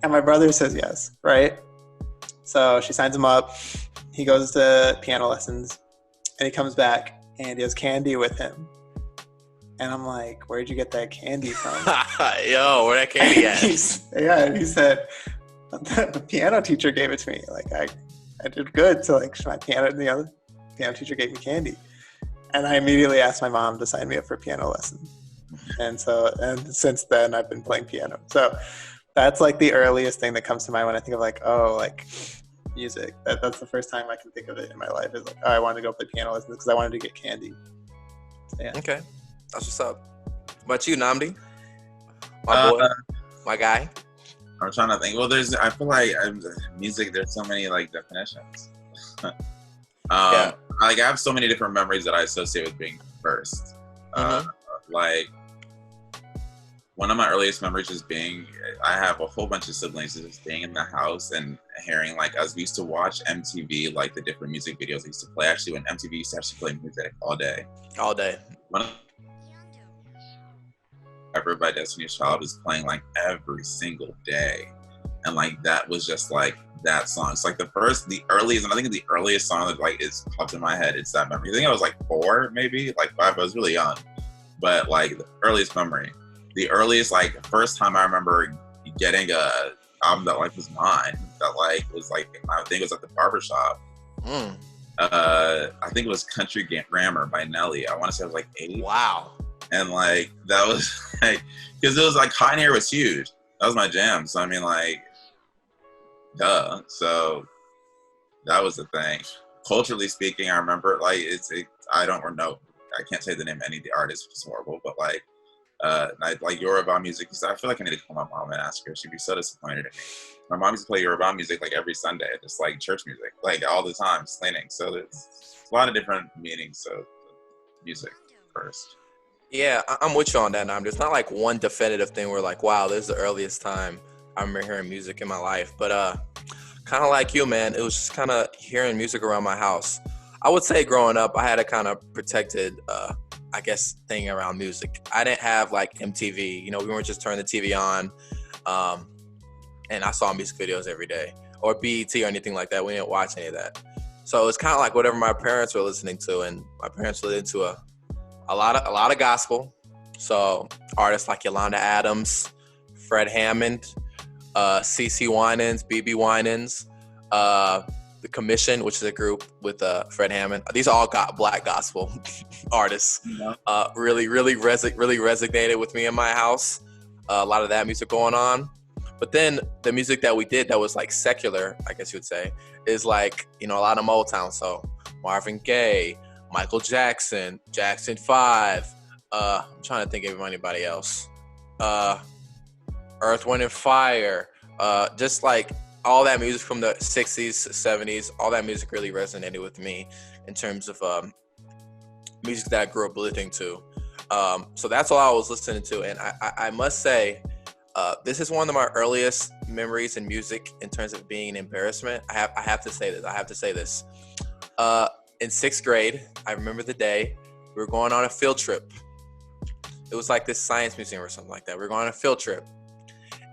And my brother says yes, right? So she signs him up. He goes to piano lessons, and he comes back, and he has candy with him. And I'm like, where'd you get that candy from? Yo, where that candy at? And he said, the piano teacher gave it to me. Like, I did good. So, like, my the other piano teacher gave me candy. And I immediately asked my mom to sign me up for piano lessons. And since then, I've been playing piano. So that's like the earliest thing that comes to mind when I think of like, music. That's the first time I can think of it in my life, is like, I wanted to go play piano lessons because I wanted to get candy. So, yeah. Okay. That's what's up. What about you, Nnamdi? My boy, my guy. I'm trying to think. Well, I feel like music, there's so many like definitions. Yeah. Like, I have so many different memories that I associate with being first. Like, one of my earliest memories is I have a whole bunch of siblings, just being in the house and hearing, like, as we used to watch MTV, like the different music videos they used to play. Actually, when MTV used to actually play music all day. All day. Ever by Destiny's Child is playing like every single day. And like, that was just like that song. It's like the earliest, and I think the earliest song that like is popped in my head, it's that memory. I think I was like 4, maybe like 5. I was really young. But like, the earliest memory. The earliest, like, first time I remember getting a album that like was mine, that like was like, I think it was at the barbershop. I think it was Country Grammar by Nelly. I want to say I was like 8. Wow. And like, that was like, because it was like, Hot in Here was huge. That was my jam. So I mean, like, duh. So that was the thing. Culturally speaking, I remember, like, I don't know. I can't say the name of any of the artists, which is horrible, but like, like Yoruba music, because I feel like I need to call my mom and ask her. She'd be so disappointed in me. My mom used to play Yoruba music like every Sunday, just like church music, like all the time, explaining. So there's a lot of different meanings of music first. Yeah, I'm with you on that, Nam. There's not like one definitive thing where like, wow, this is the earliest time I remember hearing music in my life. But kind of like you, man, it was just kind of hearing music around my house. I would say growing up, I had a kind of protected, I guess, thing around music. I didn't have like MTV. We weren't just turning the TV on, and I saw music videos every day, or BET or anything like that. We didn't watch any of that. So it's kind of like whatever my parents were listening to, and my parents were into a lot of gospel. So artists like Yolanda Adams, Fred Hammond, CeCe Winans, BB Winans, The Commission, which is a group with Fred Hammond. These all got black gospel artists. Really resonated with me in my house. A lot of that music going on. But then the music that we did that was like secular, I guess you would say, is like, a lot of Motown. So Marvin Gaye, Michael Jackson, Jackson 5. I'm trying to think of anybody else. Earth, Wind and Fire. Just like all that music from the 60s, 70s, all that music really resonated with me in terms of music that I grew up listening to. So that's all I was listening to. And I must say, this is one of my earliest memories in music in terms of being an embarrassment. I have to say this. In 6th grade, I remember the day, we were going on a field trip. It was like this science museum or something like that. We were going on a field trip.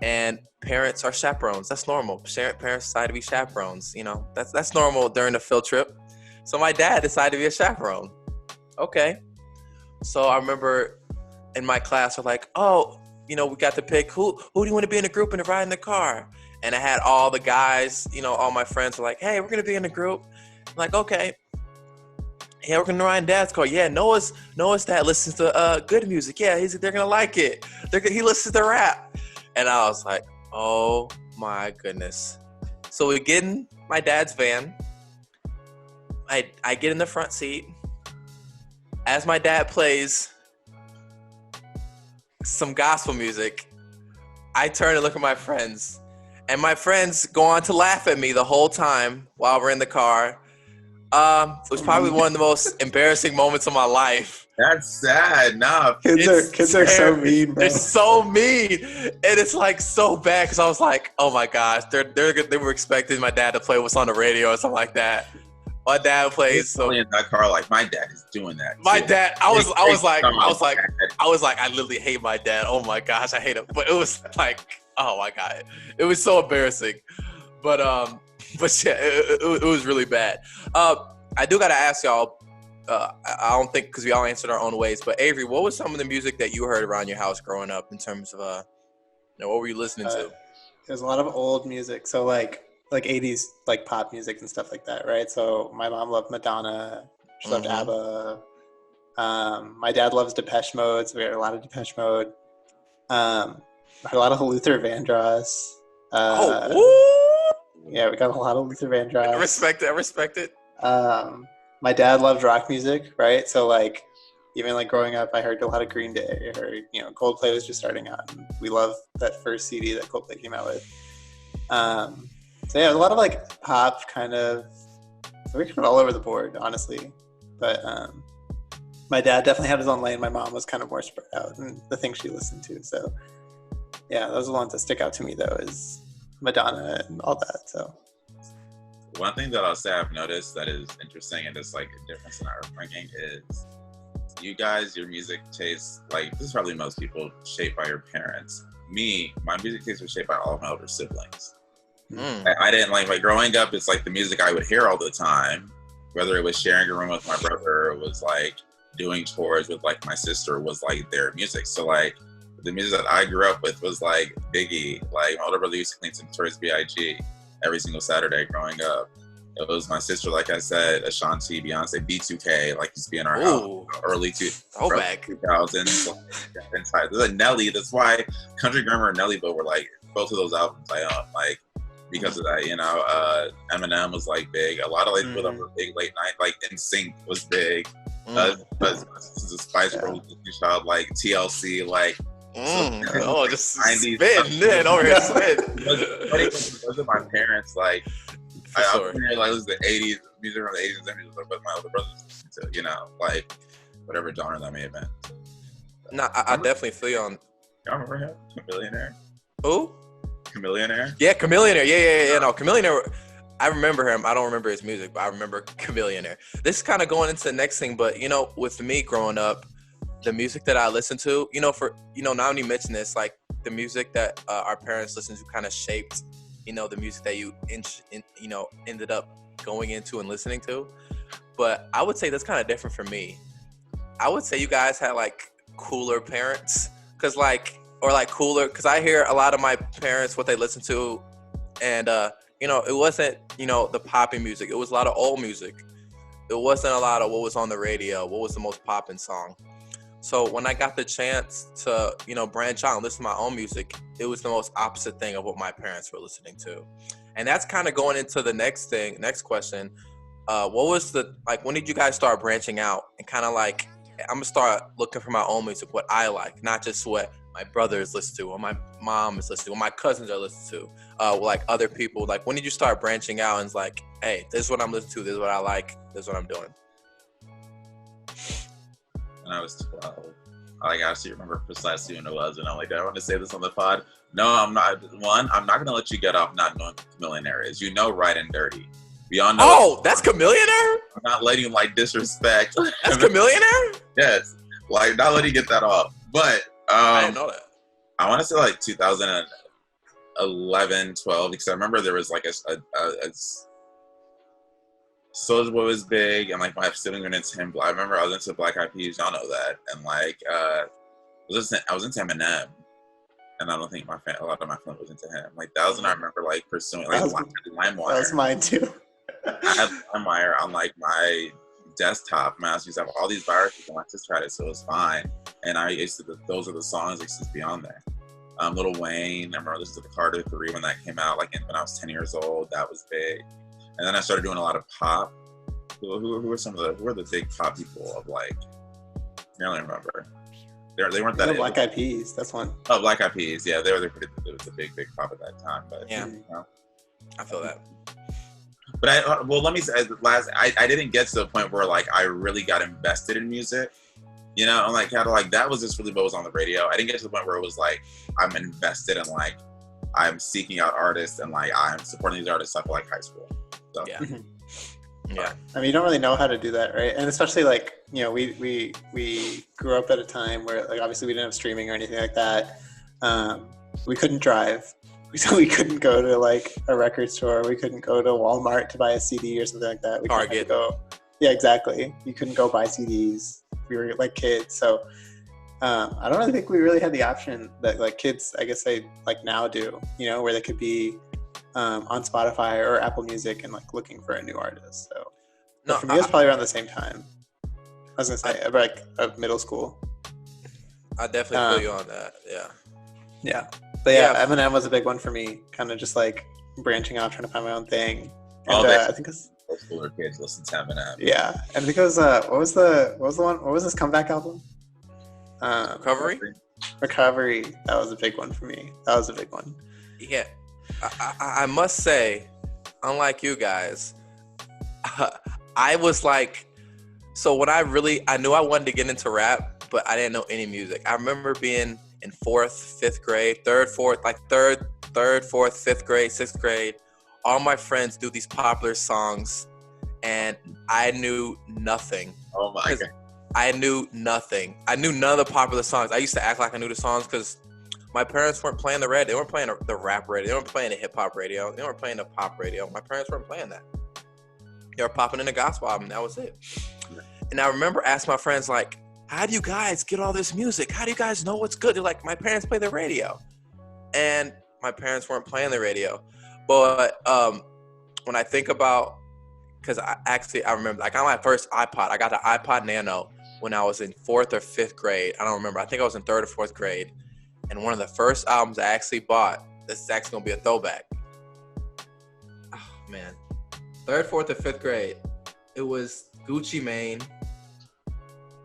and parents are chaperones. That's normal. Parents decide to be chaperones. You know, that's normal during a field trip. So my dad decided to be a chaperone. Okay. So I remember in my class, we're like, oh, you know, we got to pick who do you want to be in a group and to ride in the car? And I had all the guys, you know, all my friends were like, hey, we're going to be in a group. I'm like, okay. Yeah, we're going to ride in Dad's car. Yeah, Noah's dad listens to good music. Yeah, they're going to like it. He listens to rap. And I was like, oh my goodness. So we get in my dad's van. I get in the front seat. As my dad plays some gospel music, I turn and look at my friends. And my friends go on to laugh at me the whole time while we're in the car. It was probably one of the most embarrassing moments of my life. That's sad. Nah, kids are so mean, bro. They're so mean, and it's like so bad because I was like, oh my gosh, they were expecting my dad to play what's on the radio or something like that. My dad plays so in that car like my dad is doing that. My too. dad, I was like, I literally hate my dad. Oh my gosh, I hate him. But it was like, oh my god, it was so embarrassing. But yeah, it was really bad. I do gotta ask y'all. I don't think because we all answered our own ways. But Avery, what was some of the music that you heard around your house growing up in terms of what were you listening to? There's a lot of old music, so like 80s like pop music and stuff like that, right? So my mom loved Madonna, she loved ABBA. My dad loves Depeche Mode, so we had a lot of Depeche Mode. I had a lot of Luther Vandross. Yeah, we got a lot of Luther Vandross. I respect it. My dad loved rock music, right? So like even like growing up, I heard a lot of Green Day. I heard, you know, Coldplay was just starting out. And we loved that first CD that Coldplay came out with. So yeah, a lot of like pop kind of, we're kind of all over the board, honestly. But my dad definitely had his own lane. My mom was kind of more spread out in the things she listened to. So yeah, those are the ones that stick out to me though, is Madonna and all that. So one thing that I'll say I've noticed that is interesting and just like a difference in our upbringing is you guys, your music taste, like this is probably most people shaped by your parents. Me, my music taste was shaped by all of my older siblings. I didn't like growing up, it's like the music I would hear all the time, whether it was sharing a room with my brother, it was like doing chores with like my sister, was like their music. So like the music that I grew up with was like Biggie, like my older brother used to clean some Notorious B.I.G. every single Saturday growing up. It was my sister, like I said, Ashanti, Beyonce, B2K, like used to be in our house early 2000s. There's a Nelly, that's why Country Grammar and Nellyville were like both of those albums I own, like because of that, you know. Eminem was like big. A lot of like people that were big late night, like NSYNC was big. But the Spice Girls, child, like TLC, like just spin then over here spin. Those are my parents, like I like it was the 80s music from the 80s and 70s, but my older brothers listened to, you know, like whatever genre that may have been. No, I definitely feel you on. Y'all remember him? Chameleonaire? Who? Chameleonaire? Yeah, Chameleonaire. Yeah. No, Chameleonaire. I remember him. I don't remember his music, but I remember Chameleonaire. This is kind of going into the next thing, but you know, with me growing up, the music that I listened to, you know, Nnamdi mentioned this, like the music that our parents listened to kind of shaped, you know, the music that you ended up going into and listening to. But I would say that's kind of different for me. I would say you guys had like cooler parents, because I hear a lot of my parents what they listen to, and you know, it wasn't, you know, the popping music. It was a lot of old music. It wasn't a lot of what was on the radio, what was the most popping song. So when I got the chance to, you know, branch out and listen to my own music, it was the most opposite thing of what my parents were listening to. And that's kind of going into the next question. What was when did you guys start branching out and kind of like, I'm gonna start looking for my own music, what I like, not just what my brothers listen to, or my mom is listening to, or my cousins are listening to, like other people. Like, when did you start branching out and it's like, hey, this is what I'm listening to, this is what I like, this is what I'm doing? When I was 12, I actually remember precisely when it was, and I'm like, do I want to say this on the pod? No, I'm not. One, I'm not gonna let you get off not knowing what Chameleonaire is. You know, Right and Dirty. We all know. Oh, that's Chameleonaire? I'm not letting you like disrespect. That's Chameleonaire? Yes, like not letting you get that off. But I didn't know that. I want to say like 2000. 11, 12, because I remember there was like a Soulja Boy was big, and like my sibling went into him. I remember I was into Black Eyed Peas, y'all know that, and like I was into Eminem, and I don't think a lot of my family was into him. Like that was when I remember like pursuing like LimeWire. That was mine too. I had LimeWire on like my desktop. My house used to have all these viruses, and my sister had it, so it was fine. And I used to those are the songs that used to be on there. Lil Wayne, I remember listening to the Carter 3 when that came out, like when I was 10 years old. That was big. And then I started doing a lot of pop. Who were the big pop people of like? I don't remember. They weren't that. Black Eyed Peas. That's one. Oh, Black Eyed Peas. Yeah, they were pretty. It was a big pop at that time. But yeah, you know. I feel that. But let me say, I didn't get to the point where like I really got invested in music. You know, and like kind of like that was just really what was on the radio. I didn't get to the point where it was like I'm invested in like I'm seeking out artists and like I'm supporting these artists after like high school. So yeah. Yeah. I mean, you don't really know how to do that, right? And especially like, you know, we grew up at a time where like obviously we didn't have streaming or anything like that. We couldn't drive. So we couldn't go to like a record store. We couldn't go to Walmart to buy a CD or something like that. We Target. Yeah, exactly. You couldn't go buy CDs. We were like kids. So I don't really think we really had the option that like kids, I guess they like now do, you know, where they could be on Spotify or Apple Music and like looking for a new artist. So no, for me, it was probably around the same time. I was gonna say like middle school. I definitely feel you on that. Yeah. Yeah. But yeah, Eminem was a big one for me. Kind of just like branching out, trying to find my own thing. And I think it's schooler kids listen to Eminem. Yeah, and I think it was what was the one? What was this comeback album? Recovery. That was a big one for me. That was a big one. Yeah, I must say, unlike you guys, I was like, so when I knew I wanted to get into rap, but I didn't know any music. I remember being in 4th, 5th grade, 3rd, 4th, 5th grade, 6th grade. All my friends do these popular songs, and I knew nothing. Oh my God. I knew nothing. I knew none of the popular songs. I used to act like I knew the songs because my parents weren't playing the radio. They weren't playing the rap radio. They weren't playing the hip-hop radio. They weren't playing the pop radio. My parents weren't playing that. They were popping in the gospel album. That was it. And I remember asking my friends, like, how do you guys get all this music? How do you guys know what's good? They're like, my parents play the radio. And my parents weren't playing the radio. But when I think about, because I remember, I got my first iPod. I got the iPod Nano when I was in 4th or 5th grade. I don't remember. I think I was in 3rd or 4th grade. And one of the first albums I actually bought, this is actually going to be a throwback. Oh, man. 3rd, 4th, or 5th grade. It was Gucci Mane,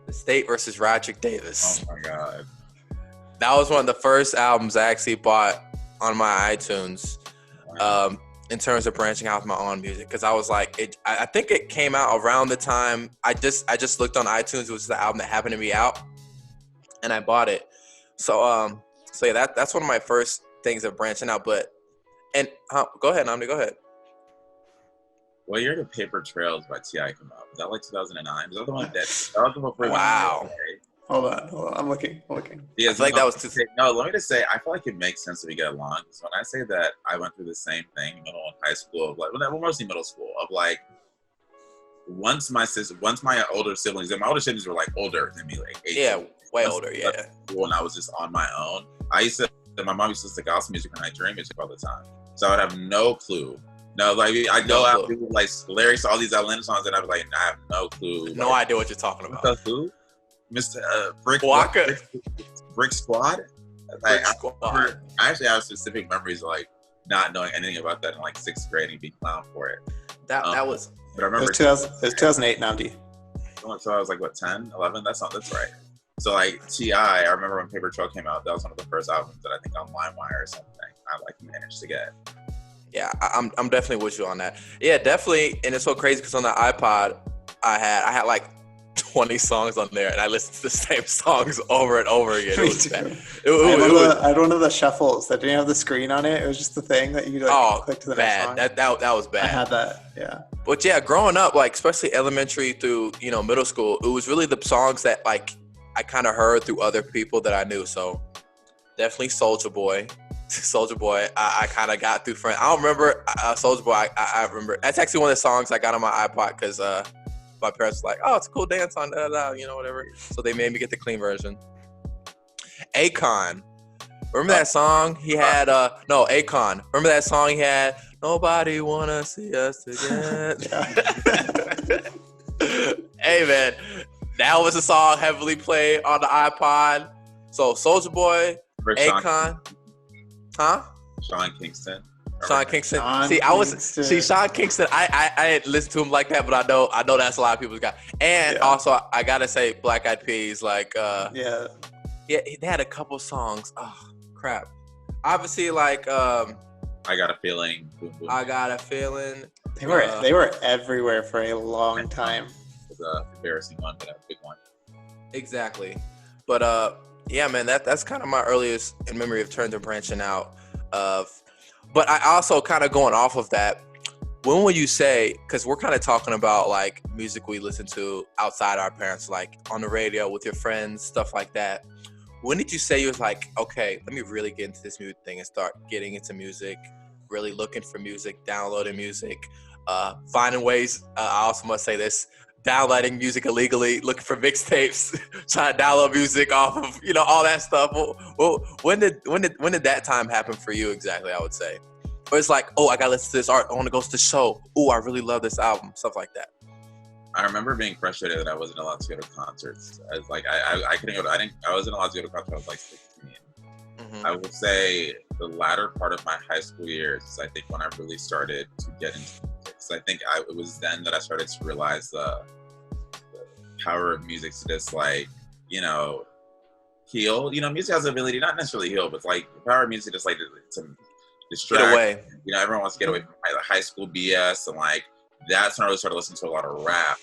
The State versus Roderick Davis. Oh, my God. That was one of the first albums I actually bought on my iTunes. In terms of branching out with my own music, because I was like, I think it came out around the time I just looked on iTunes, which was the album that happened to be out, and I bought it. So yeah, that's one of my first things of branching out. But go ahead, Nnamdi, go ahead. What year did Paper Trails by T.I. come out? Was that like 2009? Was that the one that was the before? Wow. Hold on. I'm looking. Yeah, I feel like that was too. No, let me just say, I feel like it makes sense if we get along. Because when I say that I went through the same thing in middle and high school, of like, well, mostly middle school, of like, once my older siblings, and my older siblings were like older than me, like 18, way older, yeah. When I was just on my own, my mom used to listen to gospel music and Nigerian music all the time, so I would have no clue. No, like I go out and like lyrics to all these Atlanta songs, and I was like, I have no clue. No idea what you're talking about. Who? Mr. Brick Squad. Like, I actually have specific memories of like not knowing anything about that in like 6th grade and being clowned for it. That was. But I remember it was 2008, Nnamdi. So I was like, what, 10, 11? That's right. So like T.I., I remember when Paper Trail came out, that was one of the first albums that I think on LimeWire or something I like managed to get. Yeah, I'm definitely with you on that. Yeah, definitely. And it's so crazy because on the iPod I had like 20 songs on there, and I listened to the same songs over and over again. It was bad. I had one of the shuffles that didn't have the screen on it. It was just the thing that you click to the next song. That was bad. I had that, yeah. But yeah, growing up, like especially elementary through middle school, it was really the songs that like I kind of heard through other people that I knew. So definitely Soulja Boy, Soldier Boy, I kind of got through friend. I don't remember Soldier Boy. I remember that's actually one of the songs I got on my iPod because my parents were like, "Oh, it's a cool dance on whatever." So they made me get the clean version. Akon, remember that song he had? No, Akon. Remember that song he had? Nobody wanna see us together. Hey man, that was a song heavily played on the iPod. So Soldier Boy, Akon. Huh? Sean Kingston. Sean Kingston. Sean Sean Kingston. I didn't listen to him like that, but I know that's a lot of people's got. And also, I gotta say, Black Eyed Peas, like, yeah, they had a couple songs. Oh crap! Obviously, like, I Got a Feeling. Boom, boom. I Got a Feeling. They were everywhere for a long time. It was an embarrassing one, but a big one. Exactly, but yeah, man, that's kind of my earliest in memory of turning and branching out of. But I also kind of going off of that, when would you say, because we're kind of talking about like music we listen to outside our parents, like on the radio with your friends, stuff like that. When did you say you was like, okay, let me really get into this music thing and start getting into music, really looking for music, downloading music, finding ways, I also must say this, downloading music illegally, looking for mixtapes, trying to download music off of, all that stuff. Well, when did that time happen for you exactly, I would say? Or it's like, oh, I gotta listen to this art, I want to go to the show. Oh, I really love this album, stuff like that. I remember being frustrated that I wasn't allowed to go to concerts. I was like, I couldn't go to, I wasn't allowed to go to concerts. I was like 16. Mm-hmm. I would say the latter part of my high school years is I think when I really started to get into music. So I think it was then that I started to realize the power of music to just like, heal. Music has the ability, not necessarily heal, but like the power of music is like to distract. Get away. Everyone wants to get away from high school BS, and like that's when I really started listening to a lot of rap.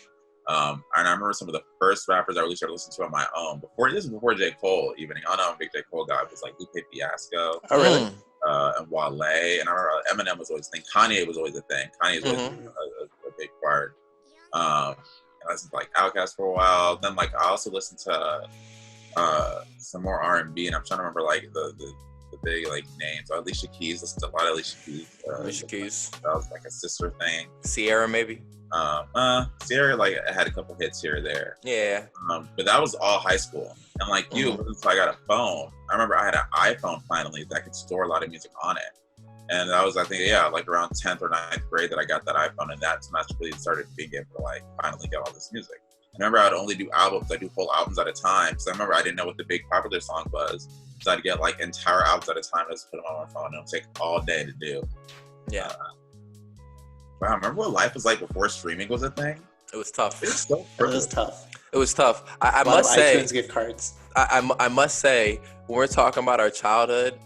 And I remember some of the first rappers I really started listening to on my own. Before J. Cole even. I know I'm a big J. Cole guy. It was like Lupe Fiasco. Oh really? And Wale. And I remember Eminem was always a thing. Kanye was always a thing. Kanye was always a big part. And I listened to like Outkast for a while. Then like I also listened to some more R&B, and I'm trying to remember like the big like names. Alicia Keys, listened to a lot of Alicia Keys. Alicia Keys. That was like a sister thing. Sierra maybe. Sierra like had a couple hits here or there. Yeah. But that was all high school. And like until I got a phone. I remember I had an iPhone finally that could store a lot of music on it. And that was, I think, like around 10th or 9th grade that I got that iPhone, and that's when I really started being able to like finally get all this music. I remember I'd only do albums. I'd do whole albums at a time. Because I remember I didn't know what the big popular song was. So I'd get like entire albums at a time and just put them on my phone. And it would take all day to do. Yeah. Wow, remember what life was like before streaming was a thing? It was tough. It was so tough. It was tough. I must say, iTunes gift cards. I must say, when we're talking about our childhood,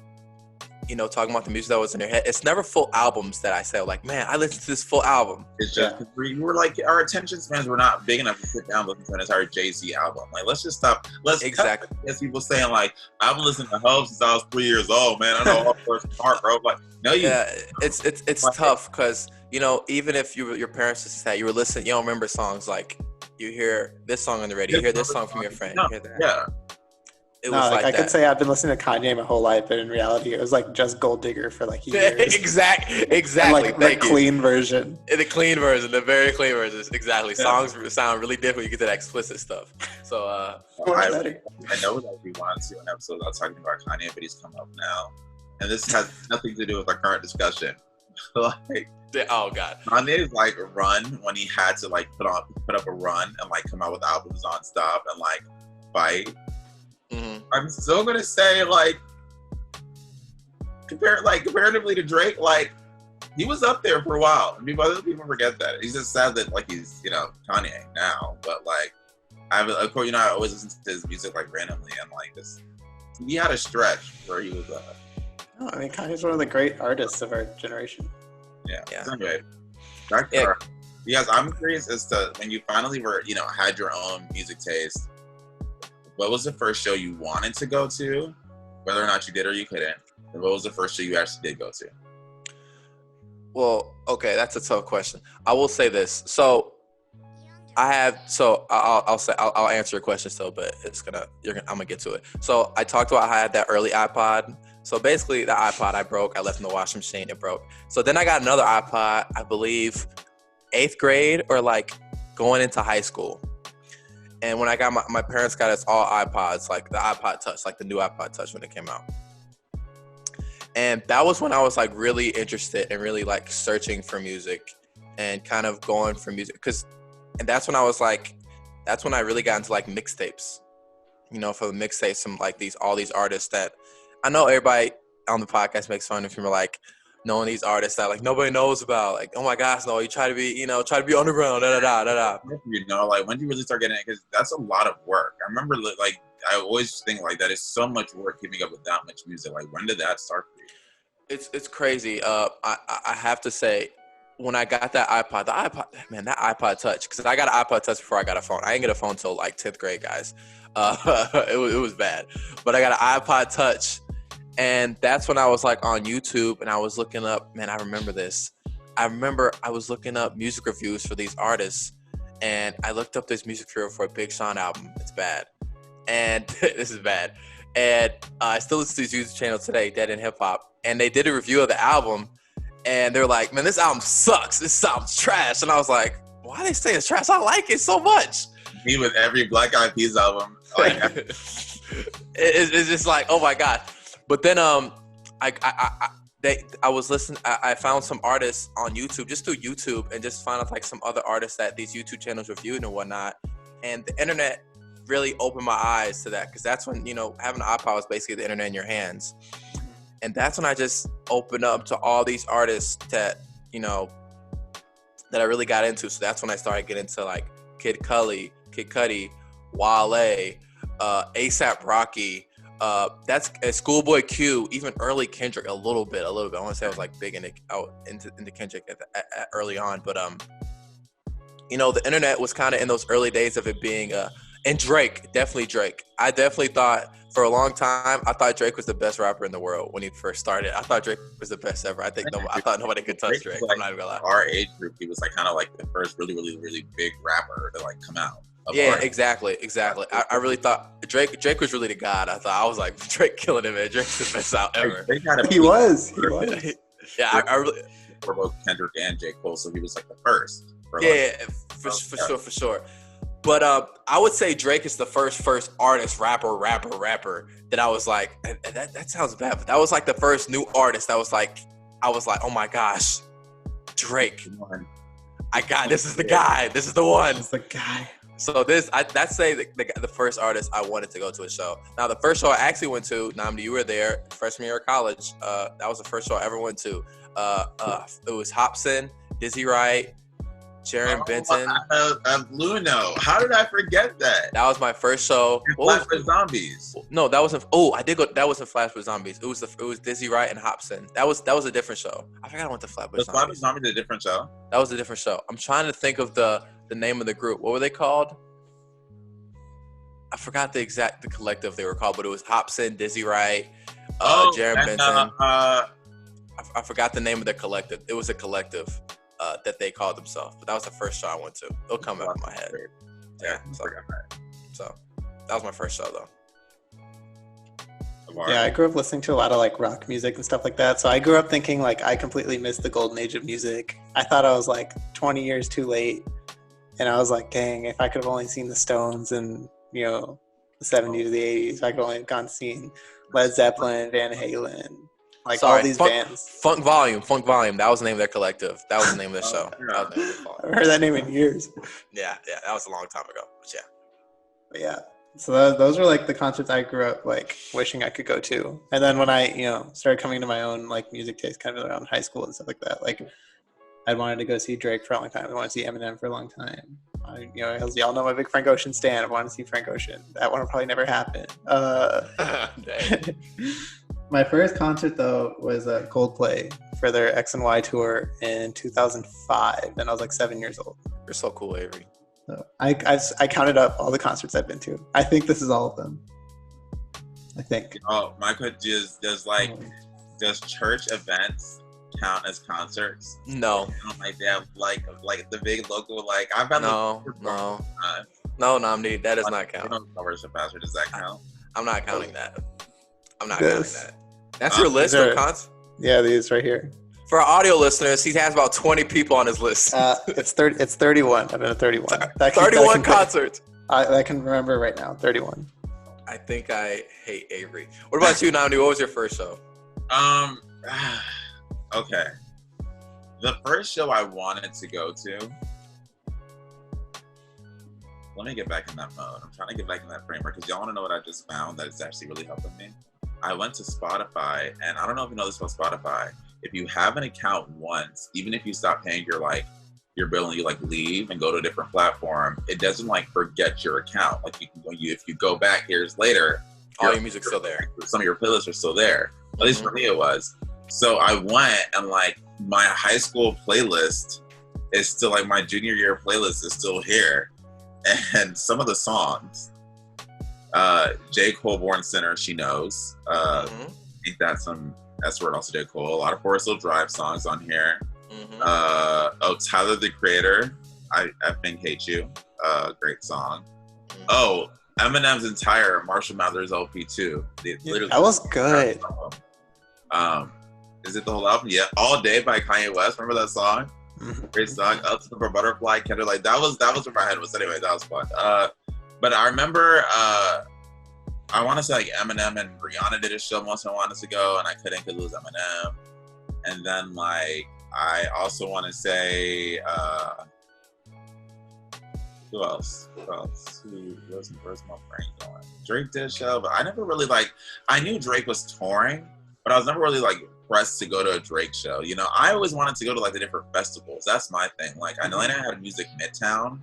talking about the music that was in your head, it's never full albums that I say, like, man, I listened to this full album. It's just, we were like, our attention spans were not big enough to sit down and listen to an entire Jay-Z album. Like, let's just stop. Exactly. As people saying, like, I've been listening to Hope since I was 3 years old, man. I know all first part, bro. Like, no, you. Yeah, it's like, tough because, even if your parents just said you were listening, you don't remember songs, like, you hear this song on the radio, you hear this song from your friend, you hear that. Yeah. It was like I that. could say I've been listening to Kanye my whole life, but in reality, it was like just Gold Digger for like years. Exactly. And like the clean version. The clean version, the very clean version. Exactly. Yeah. Songs sound really different. You get to that explicit stuff. So, I know that we wanted to do an episode about talking about Kanye, but he's come up now, and this has nothing to do with our current discussion. Like, oh god, Kanye's like run when he had to like put up a run and like come out with albums nonstop and like fight. Mm-hmm. I'm still gonna say like comparatively to Drake, like he was up there for a while. I mean, other people forget that. He's just sad that like he's Kanye now, but like I always listen to his music like randomly, and like this, he had a stretch where he was. No, I mean Kanye's one of the great artists of our generation. Yeah. Anyway, yes, I'm curious as to when you finally were had your own music taste. What was the first show you wanted to go to, whether or not you did or you couldn't? And what was the first show you actually did go to? Well, okay, that's a tough question. I will say this. So I'll answer your question still, but I'm gonna get to it. So I talked about how I had that early iPod So basically, the iPod I broke. I left in the washing machine. It broke. So then I got another iPod. I believe 8th grade or like going into high school. And when I got my parents got us all iPods, like the iPod Touch, like the new iPod Touch when it came out. And that was when I was like really interested and really like searching for music and kind of going for music. And that's when I was like, that's when I really got into like mixtapes, you know, for the mixtapes, some like all these artists that I know everybody on the podcast makes fun of me, like knowing these artists that like nobody knows about. Like, oh my gosh, no, you try to be underground, da da da da. You know, like when do you really start getting it? Because that's a lot of work. I remember like I always think like that is so much work keeping up with that much music. Like when did that start for you? It's crazy. I have to say, when I got that iPod Touch, because I got an iPod Touch before I got a phone. I didn't get a phone until like 10th grade, guys. It was bad. But I got an iPod Touch, and that's when I was like on YouTube, and I was looking up, man, I remember this. I remember I was looking up music reviews for these artists, and I looked up this music review for a Big Sean album. It's bad. And this is bad. And I still listen to his YouTube channel today, Dead in Hip Hop, and they did a review of the album, and they're like, man, this album sucks. This sounds trash. And I was like, why are they saying it's trash? I like it so much. Me with every Black Eyed Peas album. Like, it's just like, oh my God. But then I was listening. I found some artists on YouTube, just through YouTube, and just found out like some other artists that these YouTube channels reviewed and whatnot. And the internet really opened my eyes to that, because that's when, you know, having an iPod was basically the internet in your hands. And that's when I just opened up to all these artists that, you know, that I really got into. So that's when I started getting into like Kid Cudi, Wale, A$AP Rocky. That's Schoolboy Q, even early Kendrick a little bit. I want to say I was like big into Kendrick early on, but you know, the internet was kind of in those early days of it being and Drake, definitely Drake. I definitely thought for a long time, I thought Drake was the best rapper in the world when he first started. I thought Drake was the best ever. I thought nobody could touch Drake. Like, I'm not even gonna lie. Our age group, he was like kind of like the first really, really, really big rapper to like come out. Yeah, exactly. I really thought Drake was really the god. I was like, Drake killing him, man. Drake's the best out ever. He was. Yeah, I really. For both Kendrick and J. Cole, so he was like the first. For sure. But I would say Drake is the first artist, rapper that I was like, that sounds bad, but that was like the first new artist that was like, I was like, oh my gosh, Drake. This is the guy. This is the one. It's the guy. So that's say the first artist I wanted to go to a show. Now the first show I actually went to, Nnamdi, you were there, freshman year of college. That was the first show I ever went to. It was Hobson, Dizzy Wright, Jaron Benton. Luno. How did I forget that? That was my first show. Flash with Zombies. No, that wasn't. Oh, I did go. That wasn't Flash with Zombies. It was Dizzy Wright and Hobson. That was a different show. I forgot I went to Flash with Zombies. Flash with Zombies a different show? That was a different show. I'm trying to think of the name of the group. What were they called? I forgot the collective they were called, but it was Hobson, Dizzy Wright, Jaron Benton. I forgot the name of the collective. It was a collective that they called themselves, but that was the first show I went to. It'll come up in my head. Yeah, so that was my first show though. Yeah, I grew up listening to a lot of like rock music and stuff like that. So I grew up thinking like I completely missed the golden age of music. I thought I was like 20 years too late, and I was like, dang, if I could have only seen the Stones and, you know, the 70s, the 80s, I could only have gone seen Led Zeppelin, Van Halen. Like all these bands. Funk Volume. That was the name of their collective. That was the name of their show. I've heard that name in years. Yeah, that was a long time ago. But yeah. So those were like the concerts I grew up like wishing I could go to. And then when I, you know, started coming to my own like music taste kind of around high school and stuff like that, like I wanted to go see Drake for a long time. I wanted to see Eminem for a long time. As y'all know, I'm a big Frank Ocean stan. I wanted to see Frank Ocean. That one will probably never happen. My first concert, though, was Coldplay for their X and Y tour in 2005, and I was like 7 years old. You're so cool, Avery. So I counted up all the concerts I've been to. I think this is all of them. I think. Oh, Michael, does church events count as concerts? No. Like they have like the big local like I've got no, Nnamdi, that does not count. Worship pastor, does that count? I'm not counting that. I'm not counting that. That's your list of cons? Yeah, these right here. For our audio listeners, he has about 20 people on his list. It's 30. It's 31. I've been at 31. 31 concerts. I can remember right now. 31. I think I hate Avery. What about you, Nnamdi? What was your first show? Okay. The first show I wanted to go to. Let me get back in that mode. I'm trying to get back in that framework because y'all want to know what I just found that is actually really helping me. I went to Spotify, and I don't know if you know this about Spotify. If you have an account once, even if you stop paying your bill and you like leave and go to a different platform, it doesn't like forget your account. Like if you go back years later, all your music's still there. Some of your playlists are still there. At least for me it was. So I went and like my high school playlist is still like my junior year playlist is still here. And some of the songs, J. Cole, Born Sinner, She Knows. I think that's where it also J. Cole. A lot of Forest Hill Drive songs on here. Tyler, the Creator, I think Hate You. Great song. Oh, Eminem's entire Marshall Mathers LP 2. That was good. Is it the whole album? Yeah. All Day by Kanye West. Remember that song? Great song. Up to the Butterfly, Kendrick. Like that was where my head was. Anyway, that was fun. But I remember I want to say like Eminem and Rihanna did a show once I wanted to go, and I couldn't because it was Eminem. And then like I also want to say who else? Where's my brain going? Drake did a show, but I never really like. I knew Drake was touring, but I was never really like pressed to go to a Drake show. You know, I always wanted to go to like the different festivals. That's my thing. Like Atlanta had Music Midtown.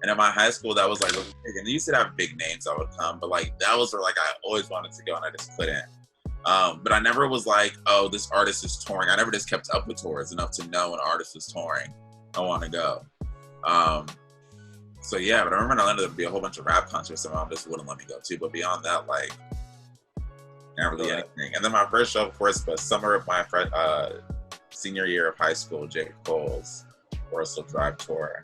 And in my high school, that was like, and they used to have big names that would come, but like that was where like I always wanted to go and I just couldn't. But I never was like, oh, this artist is touring. I never just kept up with tours enough to know an artist is touring. I want to go. So yeah, but I remember in Atlanta there'd be a whole bunch of rap concerts that mom just wouldn't let me go to. But beyond that, like, not really anything. And then my first show, of course, was summer of my senior year of high school, J. Cole's Forest Hill Drive tour.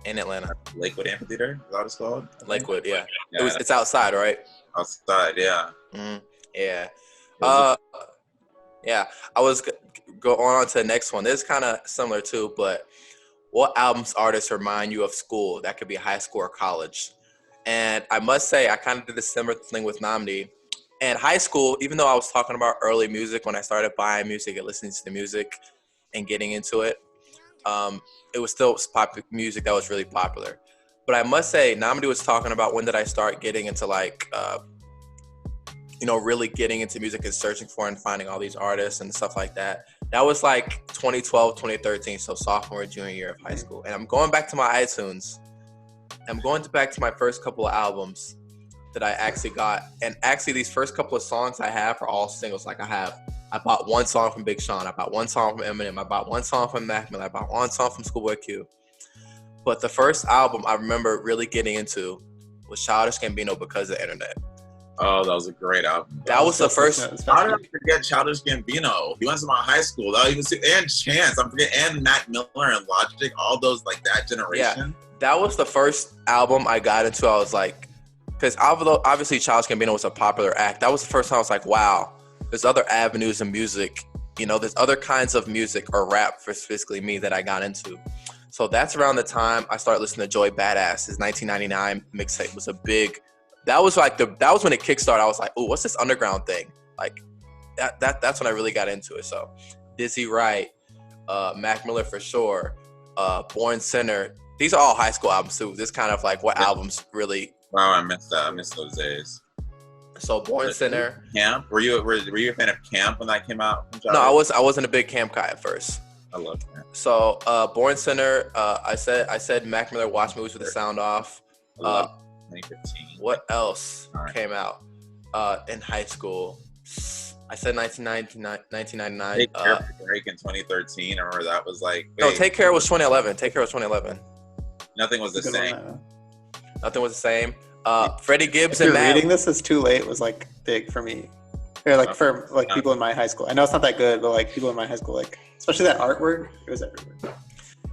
In Atlanta. Lakewood Amphitheater, is that what it's called? Lakewood, yeah. It's outside, right? Outside, yeah. Yeah. Yeah. I was going on to the next one. This is kind of similar too, but what albums, artists remind you of school? That could be high school or college. And I must say, I kind of did a similar thing with Nnamdi. And high school, even though I was talking about early music, when I started buying music and listening to the music and getting into it, it was still music that was really popular. But I must say, Nnamdi was talking about when did I start getting into like, really getting into music and searching for and finding all these artists and stuff like that. That was like 2012, 2013, so sophomore, junior year of high school. And I'm going back to my iTunes. I'm going back to my first couple of albums that I actually got. And actually, these first couple of songs I have are all singles. Like I bought one song from Big Sean. I bought one song from Eminem. I bought one song from Mac Miller. I bought one song from Schoolboy Q. But the first album I remember really getting into was Childish Gambino because of the internet. Oh, that was a great album. That was the first. How did I forget Childish Gambino? He went to my high school. And Chance. I'm forgetting. And Mac Miller and Logic. All those, like, that generation. Yeah, that was the first album I got into. I was like, because obviously Childish Gambino was a popular act. That was the first time I was like, wow, there's other avenues in music. There's other kinds of music or rap for specifically me that I got into. So that's around the time I started listening to Joey Badass. His 1999 mixtape was a big. That was when it kickstarted. I was like, oh, what's this underground thing? Like that's when I really got into it. So Dizzy Wright, Mac Miller for sure, Born Sinner. These are all high school albums too. This kind of like what albums really. Wow, I missed that. I missed those days. So Born Sinner. Camp? Were you a fan of Camp when that came out? No, I wasn't a big Camp guy at first. I love Camp. So Born Sinner. I said Mac Miller watched movies with the sound off. 2015. What else came out in high school? I said 1999. Take Care for Drake in 2013, or that was like. No, Take Care was 2011. Take Care was 2011. Nothing was the same. Nothing was the same. Freddie Gibbs and Matt. Reading This Is Too Late was like big for me. Or like for like people in my high school. I know it's not that good, but like people in my high school, like especially that artwork, it was everywhere.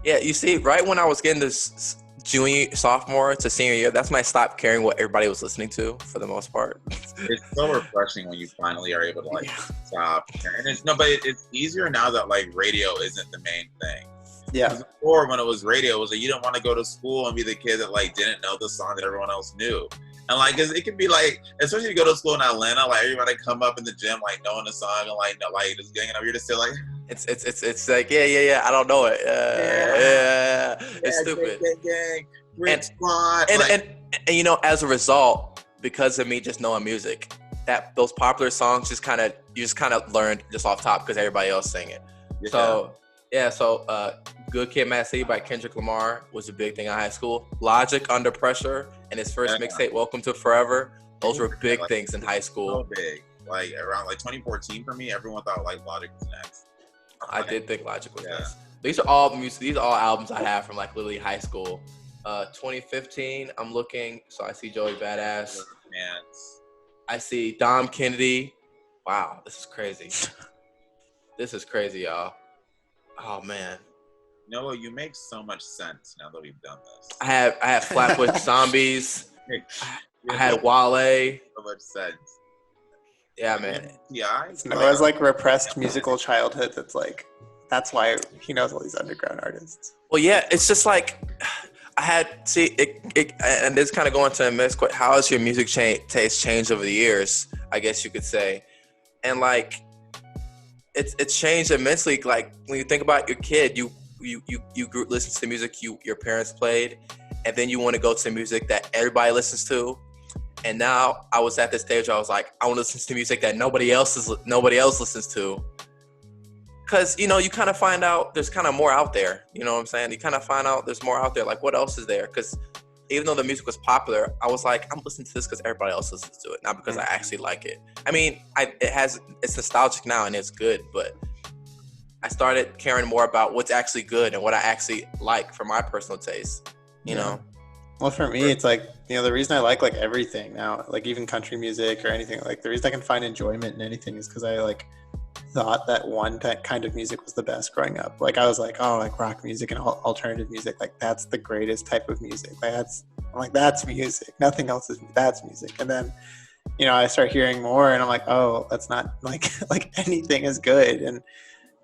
Yeah, you see, right when I was getting this sophomore to senior year, that's when I stopped caring what everybody was listening to for the most part. It's so refreshing when you finally are able to like stop. And it's easier now that like radio isn't the main thing. Yeah. Before, when it was radio, it was like you didn't want to go to school and be the kid that like didn't know the song that everyone else knew. And like, it can be like, especially if you go to school in Atlanta, like everybody come up in the gym like knowing the song and like just getting up. You're just still like, it's like yeah. I don't know it. It's stupid. And you know, as a result, because of me just knowing music, that those popular songs you just kind of learned just off top because everybody else sang it. Yeah. So Good Kid, Mad City by Kendrick Lamar was a big thing in high school. Logic, Under Pressure, and his first mixtape, Welcome to Forever. Those were big things in high school. So big. Like around like 2014 for me, everyone thought like Logic was next. I did think Logic was next. These are all music. These are all albums I have from like literally high school. 2015, I'm looking. So I see Joey Badass. I see Dom Kennedy. Wow, this is crazy. This is crazy, y'all. Oh man. Noah, you make so much sense now that we've done this. I have Flatbush Zombies. I had Wale. So much sense. Yeah, man. Noah's like repressed musical childhood. That's why he knows all these underground artists. Well, yeah, it's just like and this kind of going to a miss. How has your music taste changed over the years? I guess you could say, and like it's changed immensely. Like when you think about your kid, you grew listen to music your parents played, and then you want to go to music that everybody listens to. And now I was at this stage where I was like, I want to listen to music that nobody else listens to. Cause you know, you kind of find out there's kind of more out there. You know what I'm saying? You kind of find out there's more out there. Like what else is there? Cause even though the music was popular, I was like, I'm listening to this because everybody else listens to it, not because I actually like it. I mean, it's nostalgic now and it's good, but I started caring more about what's actually good and what I actually like for my personal taste. You know. Well, for me, it's like, you know, the reason I like everything now, like even country music or anything, like the reason I can find enjoyment in anything is because I like thought that one kind of music was the best growing up. Like I was like, oh, like rock music and alternative music, like that's the greatest type of music. Like that's music. Nothing else that's music. And then, you know, I start hearing more and I'm like, oh, that's not like anything is good. And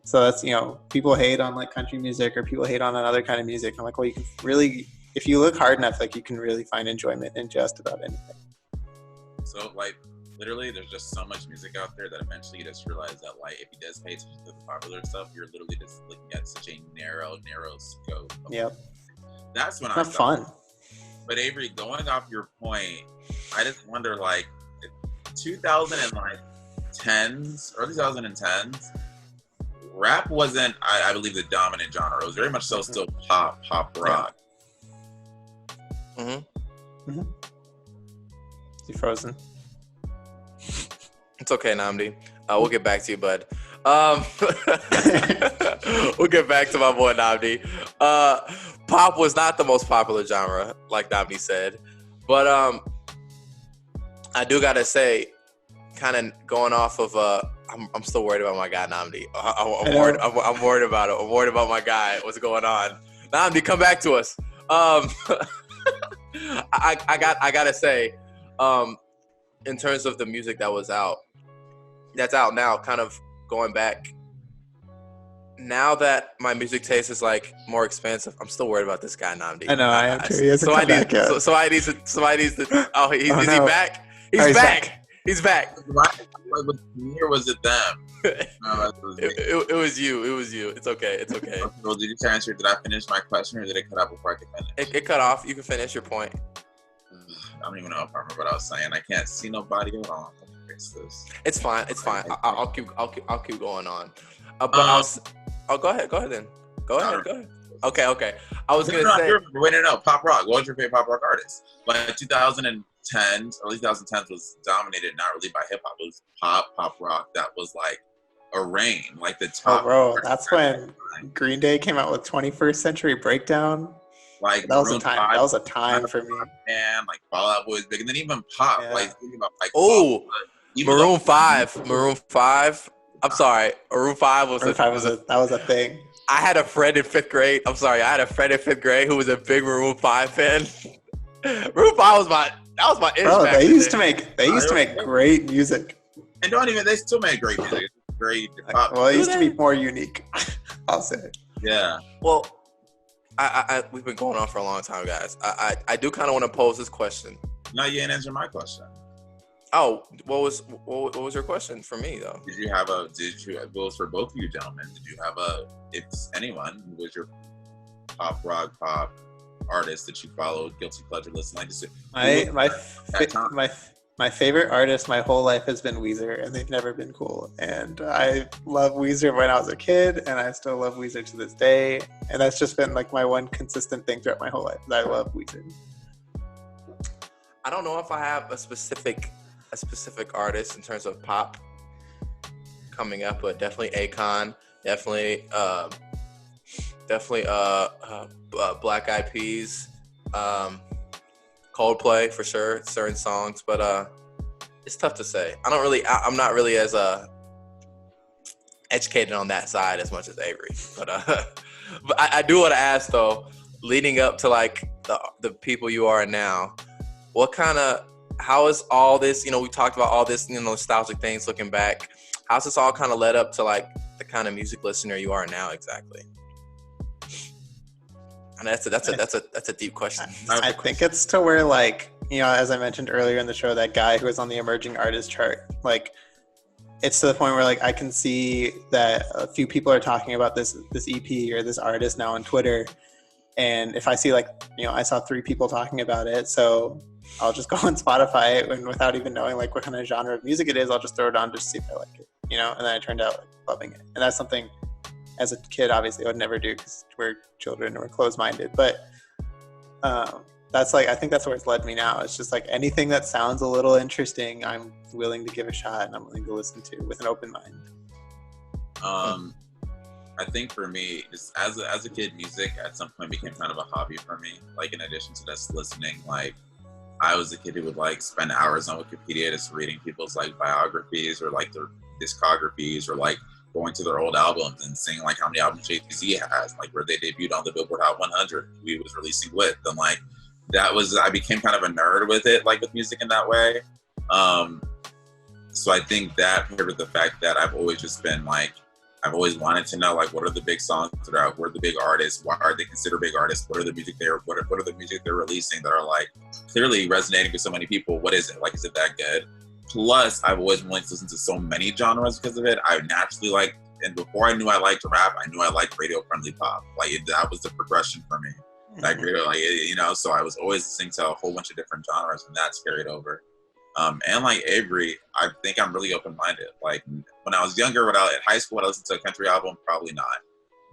so that's, you know, people hate on like country music or people hate on another kind of music. I'm like, well, you can really, if you look hard enough, like you can really find enjoyment in just about anything. So like literally there's just so much music out there that eventually you just realize that like if you just pay attention to the popular stuff, you're literally just looking at such a narrow scope. Yep. That's when it's not fun. But Avery, going off your point, I just wonder like 2010s, early 2010s, rap wasn't I believe the dominant genre. It was very much so still pop rock. You frozen? It's okay, Nnamdi. We'll get back to you, bud. We'll get back to my boy Nnamdi. Pop was not the most popular genre, like Nnamdi said, but I do gotta say, kind of going off of I'm still worried about my guy Nnamdi. I'm worried about it. I'm worried about my guy. What's going on? Nnamdi, come back to us. I gotta say, in terms of the music that's out now, kind of going back, now that my music taste is like more expensive, I'm still worried about this guy Nnamdi. I know, I am too. He hasn't come back yet. So I need to. Oh, is he back? He's back. He's back. Was it me or was it them? No, it was you. It's okay. Well, did you answer? Did I finish my question or did it cut out before I could finish? It cut off. You can finish your point. I don't even know if I remember what I was saying. I can't see nobody. Hold on. Let me fix this. It's fine. I'll keep going on. But go ahead then. Go ahead. Okay. I was gonna say. Wait, no. Pop rock. What was your favorite pop rock artist? Like 2010s, early 2010s was dominated not really by hip hop. It was pop rock. That was like a reign, like the top. Oh, bro, that's when Green Day came out with 21st Century Breakdown. Like that was a time. That was a time for me. And like Fall Out Boy was big, and then even pop. Yeah. Like thinking about like Maroon 5. I'm sorry, Maroon 5 was a thing. I had a friend in 5th grade. I'm sorry, I had a friend in 5th grade who was a big Maroon 5 fan. Maroon 5 was my ish. Bro, back they in used the to day. make great music. And they still make great music. It's great. Well, it used to be more unique. I'll say. Yeah. Well, we've been going on for a long time, guys. I do kind of want to pose this question. No, you didn't answer my question. Oh, what was your question for me though? It was for both of you gentlemen. Did you have if anyone, who was your pop artist that you followed, guilty pleasure listen like this? My favorite artist my whole life has been Weezer, and they've never been cool. And I love Weezer when I was a kid, and I still love Weezer to this day. And that's just been like my one consistent thing throughout my whole life. I love Weezer. I don't know if I have a specific artist in terms of pop coming up, but definitely Akon, definitely Black Eyed Peas, Coldplay for sure, certain songs, but it's tough to say. I'm not really as educated on that side as much as Avery, but I do want to ask though, leading up to like the people you are now, how is all this, we talked about all this, nostalgic things looking back, how's this all kind of led up to like the kind of music listener you are now exactly? And that's a deep question. I think it's to where like, as I mentioned earlier in the show, that guy who was on the emerging artist chart, like it's to the point where like I can see that a few people are talking about this EP or this artist now on Twitter. And if I see like, I saw 3 people talking about it, so I'll just go on Spotify and without even knowing like what kind of genre of music it is, I'll just throw it on just to see if I like it, and then I turned out like loving it. And that's something as a kid, obviously, I would never do because we're children and we're closed-minded. But that's like, I think that's where it's led me now. It's just like anything that sounds a little interesting, I'm willing to give a shot and I'm willing to listen to with an open mind. I think for me, just as a kid, music at some point became kind of a hobby for me. Like in addition to just listening, like I was a kid who would like spend hours on Wikipedia just reading people's like biographies or like their discographies or like going to their old albums and seeing like how many albums Jay-Z has, like where they debuted on the Billboard Hot 100, who he was releasing with, and like I became kind of a nerd with it, like with music in that way. So I think that paired with the fact that I've always just been like, I've always wanted to know like what are the big songs that are out, what are the big artists, why are they considered big artists, what are the music they're releasing that are like clearly resonating with so many people. What is it? Like, is it that good? Plus, I've always wanted to listen to so many genres because of it. I naturally and before I knew I liked rap, I knew I liked radio-friendly pop. Like, that was the progression for me. Like, so I was always listening to a whole bunch of different genres, and that's carried over. And like Avery, I think I'm really open-minded. Like, when I was younger, in high school, when I listened to a country album, probably not.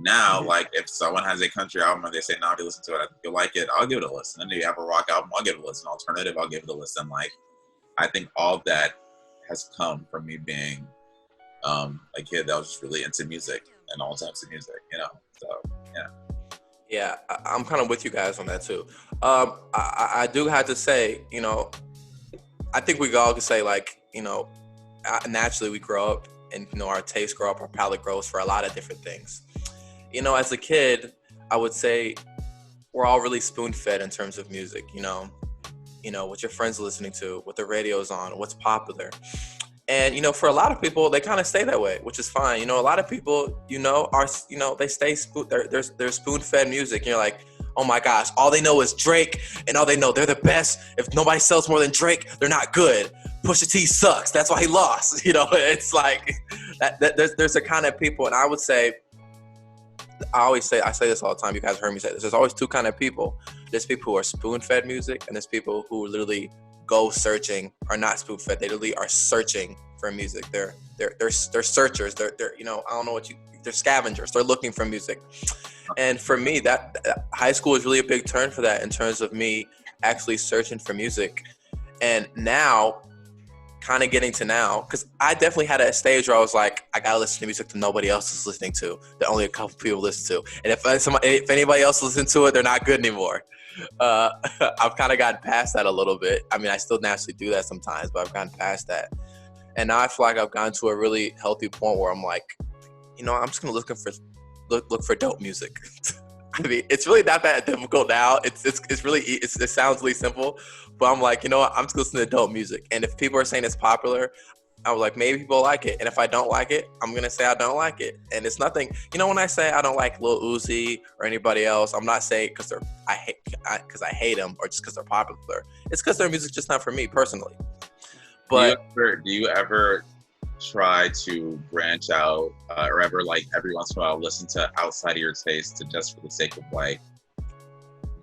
Now, like, if someone has a country album and they say, "Nnamdi, listen to it, I think you'll like it," I'll give it a listen. And if you have a rock album, I'll give it a listen. Alternative, I'll give it a listen. Like, I think all that has come from me being a kid that was just really into music and all types of music, So, yeah. Yeah, I'm kind of with you guys on that too. I do have to say, I think we all can say like, naturally we grow up and, our tastes grow up, our palate grows for a lot of different things. As a kid, I would say we're all really spoon-fed in terms of music, what your friends are listening to, what the radio's on, what's popular. And, for a lot of people, they kind of stay that way, which is fine. A lot of people, are, they stay, they're spoon-fed music. And you're like, oh my gosh, all they know is Drake, and all they know, they're the best. If nobody sells more than Drake, they're not good. Pusha T sucks. That's why he lost. It's like, there's a kind of people, and I would say, I say this all the time. You guys heard me say this. There's always 2 kind of people. There's people who are spoon-fed music, and there's people who literally go searching, are not spoon-fed. They literally are searching for music. They're searchers. They're I don't know they're scavengers. They're looking for music. And for me, that high school was really a big turn for that in terms of me actually searching for music. And now, kind of getting to now, because I definitely had a stage where I was like, I gotta listen to music that nobody else is listening to, that only a couple people listen to. And if anybody else listens to it, they're not good anymore. I've kind of gotten past that a little bit. I mean, I still naturally do that sometimes, but I've gotten past that. And now I feel like I've gotten to a really healthy point where I'm like, I'm just gonna look for look for dope music. I mean, it's really not that difficult now. It sounds really simple, but I'm like, you know what? I'm just listening to dope music. And if people are saying it's popular, I was like, maybe people like it. And if I don't like it, I'm going to say I don't like it. And it's nothing, when I say I don't like Lil Uzi or anybody else, I'm not saying because I hate them or just because they're popular. It's because their music's just not for me personally. But do you ever try to branch out or ever like every once in a while listen to outside of your taste to just for the sake of like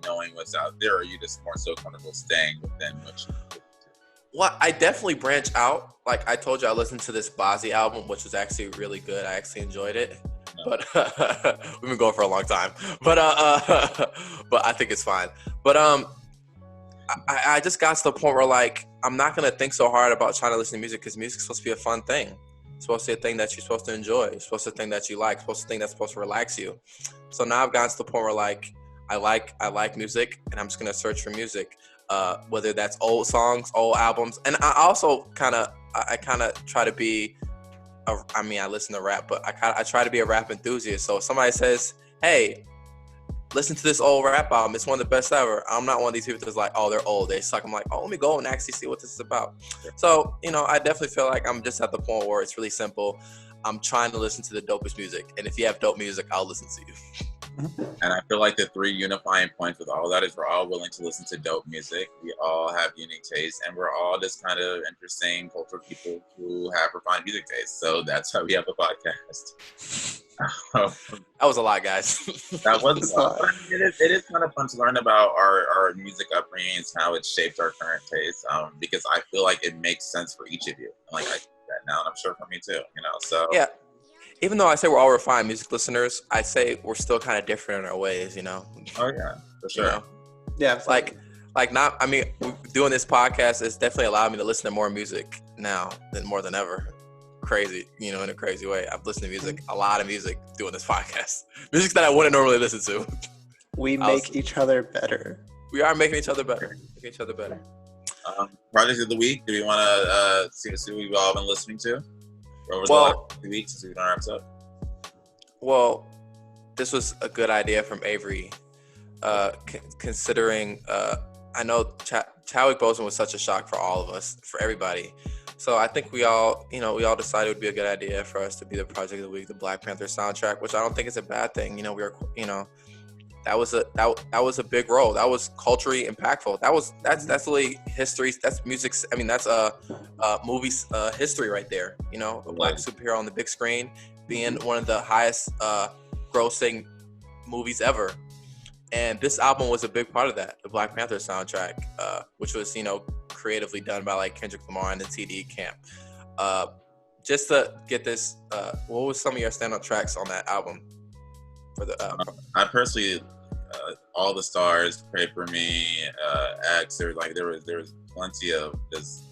knowing what's out there, or are you just more so comfortable staying within what you listen to? Well, I definitely branch out. Like I told you, I listened to this Bozzy album, which was actually really good. I actually enjoyed it. No. But we've been going for a long time. But I think it's fine. But I just got to the point where like I'm not gonna think so hard about trying to listen to music because music's supposed to be a fun thing. It's supposed to be a thing that you're supposed to enjoy. It's supposed to be a thing that you like. It's supposed to be a thing that's supposed to relax you. So now I've gotten to the point where like I like music, and I'm just gonna search for music. Whether that's old songs, old albums, and I also kind of try to be. I listen to rap, but I try to be a rap enthusiast. So if somebody says, "Hey, listen to this old rap album. It's one of the best ever." I'm not one of these people that's like, "Oh, they're old, they suck." I'm like, "Oh, let me go and actually see what this is about." So I definitely feel like I'm just at the point where it's really simple. I'm trying to listen to the dopest music, and if you have dope music, I'll listen to you. And I feel like the three unifying points with all that is we're all willing to listen to dope music. We all have unique tastes, and we're all just kind of interesting cultural people who have refined music tastes. So that's why we have a podcast. That was a lot, guys. That was a lot. It is kind of fun to learn about our music upbringings, how it shaped our current taste, because I feel like it makes sense for each of you. Like I do that now, and I'm sure for me too. So yeah. Even though I say we're all refined music listeners, I say we're still kind of different in our ways, Oh yeah, for sure. Yeah, doing this podcast has definitely allowed me to listen to more music now than more than ever. Crazy, in a crazy way. I've listened to music, a lot of music, doing this podcast. Music that I wouldn't normally listen to. We make each other better. We are making each other better. Project of the week. Do we want to see what we've all been listening to over the last 2 weeks since we've done our episode? Well, this was a good idea from Avery. Considering, I know Chadwick Boseman was such a shock for all of us, for everybody. So I think we all decided it would be a good idea for us to be the project of the week, the Black Panther soundtrack, which I don't think is a bad thing. That was a big role. That was culturally impactful. That's really history. That's music. I mean, that's movies history right there. A black superhero on the big screen being one of the highest grossing movies ever. And this album was a big part of that, the Black Panther soundtrack, which was, creatively done by like Kendrick Lamar and the TD camp. Just to get this, what was some of your standout tracks on that album? For the I personally, All the Stars, Pray for Me, X. There was plenty of just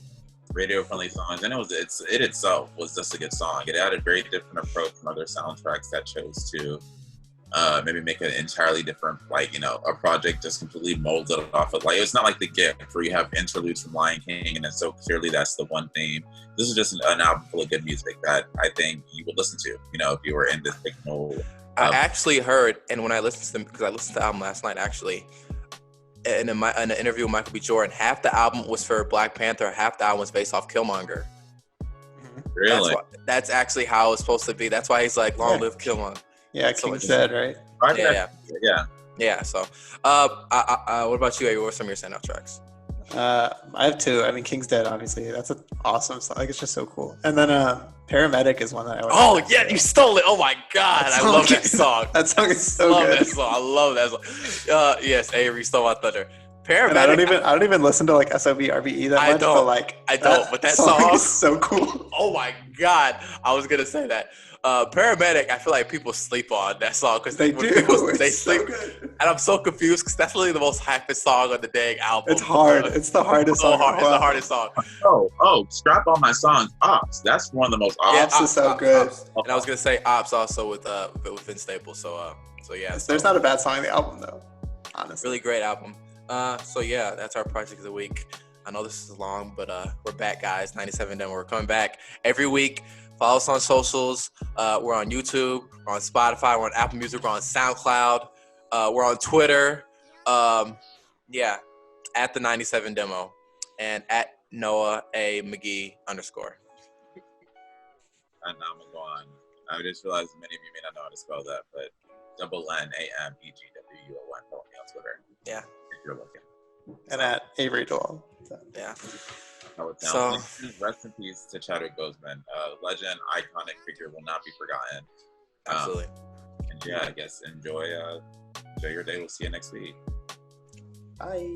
radio friendly songs, and it itself was just a good song. It had a very different approach from other soundtracks that chose to maybe make an entirely different, a project just completely molded off of, it's not like The Gift where you have interludes from Lion King and then so clearly that's the one theme. This is just an album full of good music that I think you would listen to, if you were in this big mold. I actually heard, and when I listened to them, because I listened to the album last night actually, in an interview with Michael B. Jordan, half the album was for Black Panther, half the album was based off Killmonger. Really? That's actually how it's supposed to be. That's why he's like, long live Killmonger. Yeah, King said, right? Yeah. So, what about you? What were some of your standout tracks? I have two. I mean, King's Dead, obviously. That's an awesome song. It's just so cool. And then Paramedic is one that I like. Oh, yeah, you stole it. Oh, my God. I love that song. That song is so good. I love that song. Yes, Avery stole my thunder. Paramedic. And I don't even listen to SOB RBE that much. I don't. But that song is so cool. Oh, my God. I was going to say that. Paramedic, I feel like people sleep on that song because they sleep, and I'm so confused because that's really the most hypest song on the dang album. It's hard. It's the hardest song. It's the hardest song. Oh, scrap all my songs. Ops, that's one of the most. Ops is so good. And I was gonna say Ops also with Vince Staples. So yeah. There's not a bad song in the album though. Honestly, really great album. So yeah, that's our project of the week. I know this is long, but we're back, guys. 97 done. We're coming back every week. Follow us on socials. We're on YouTube. We're on Spotify. We're on Apple Music. We're on SoundCloud. We're on Twitter. Yeah, at the 97 Demo and at Noah A. McGee _. And now I'm going. I just realized many of you may not know how to spell that, but NNAMEGWUON. Follow me on Twitter. Yeah. If you're looking. And at Avery Joel. So. Yeah. So, rest in peace to Chadwick Boseman. Legend, iconic figure will not be forgotten. Absolutely. And yeah, I guess enjoy your day. We'll see you next week. Bye.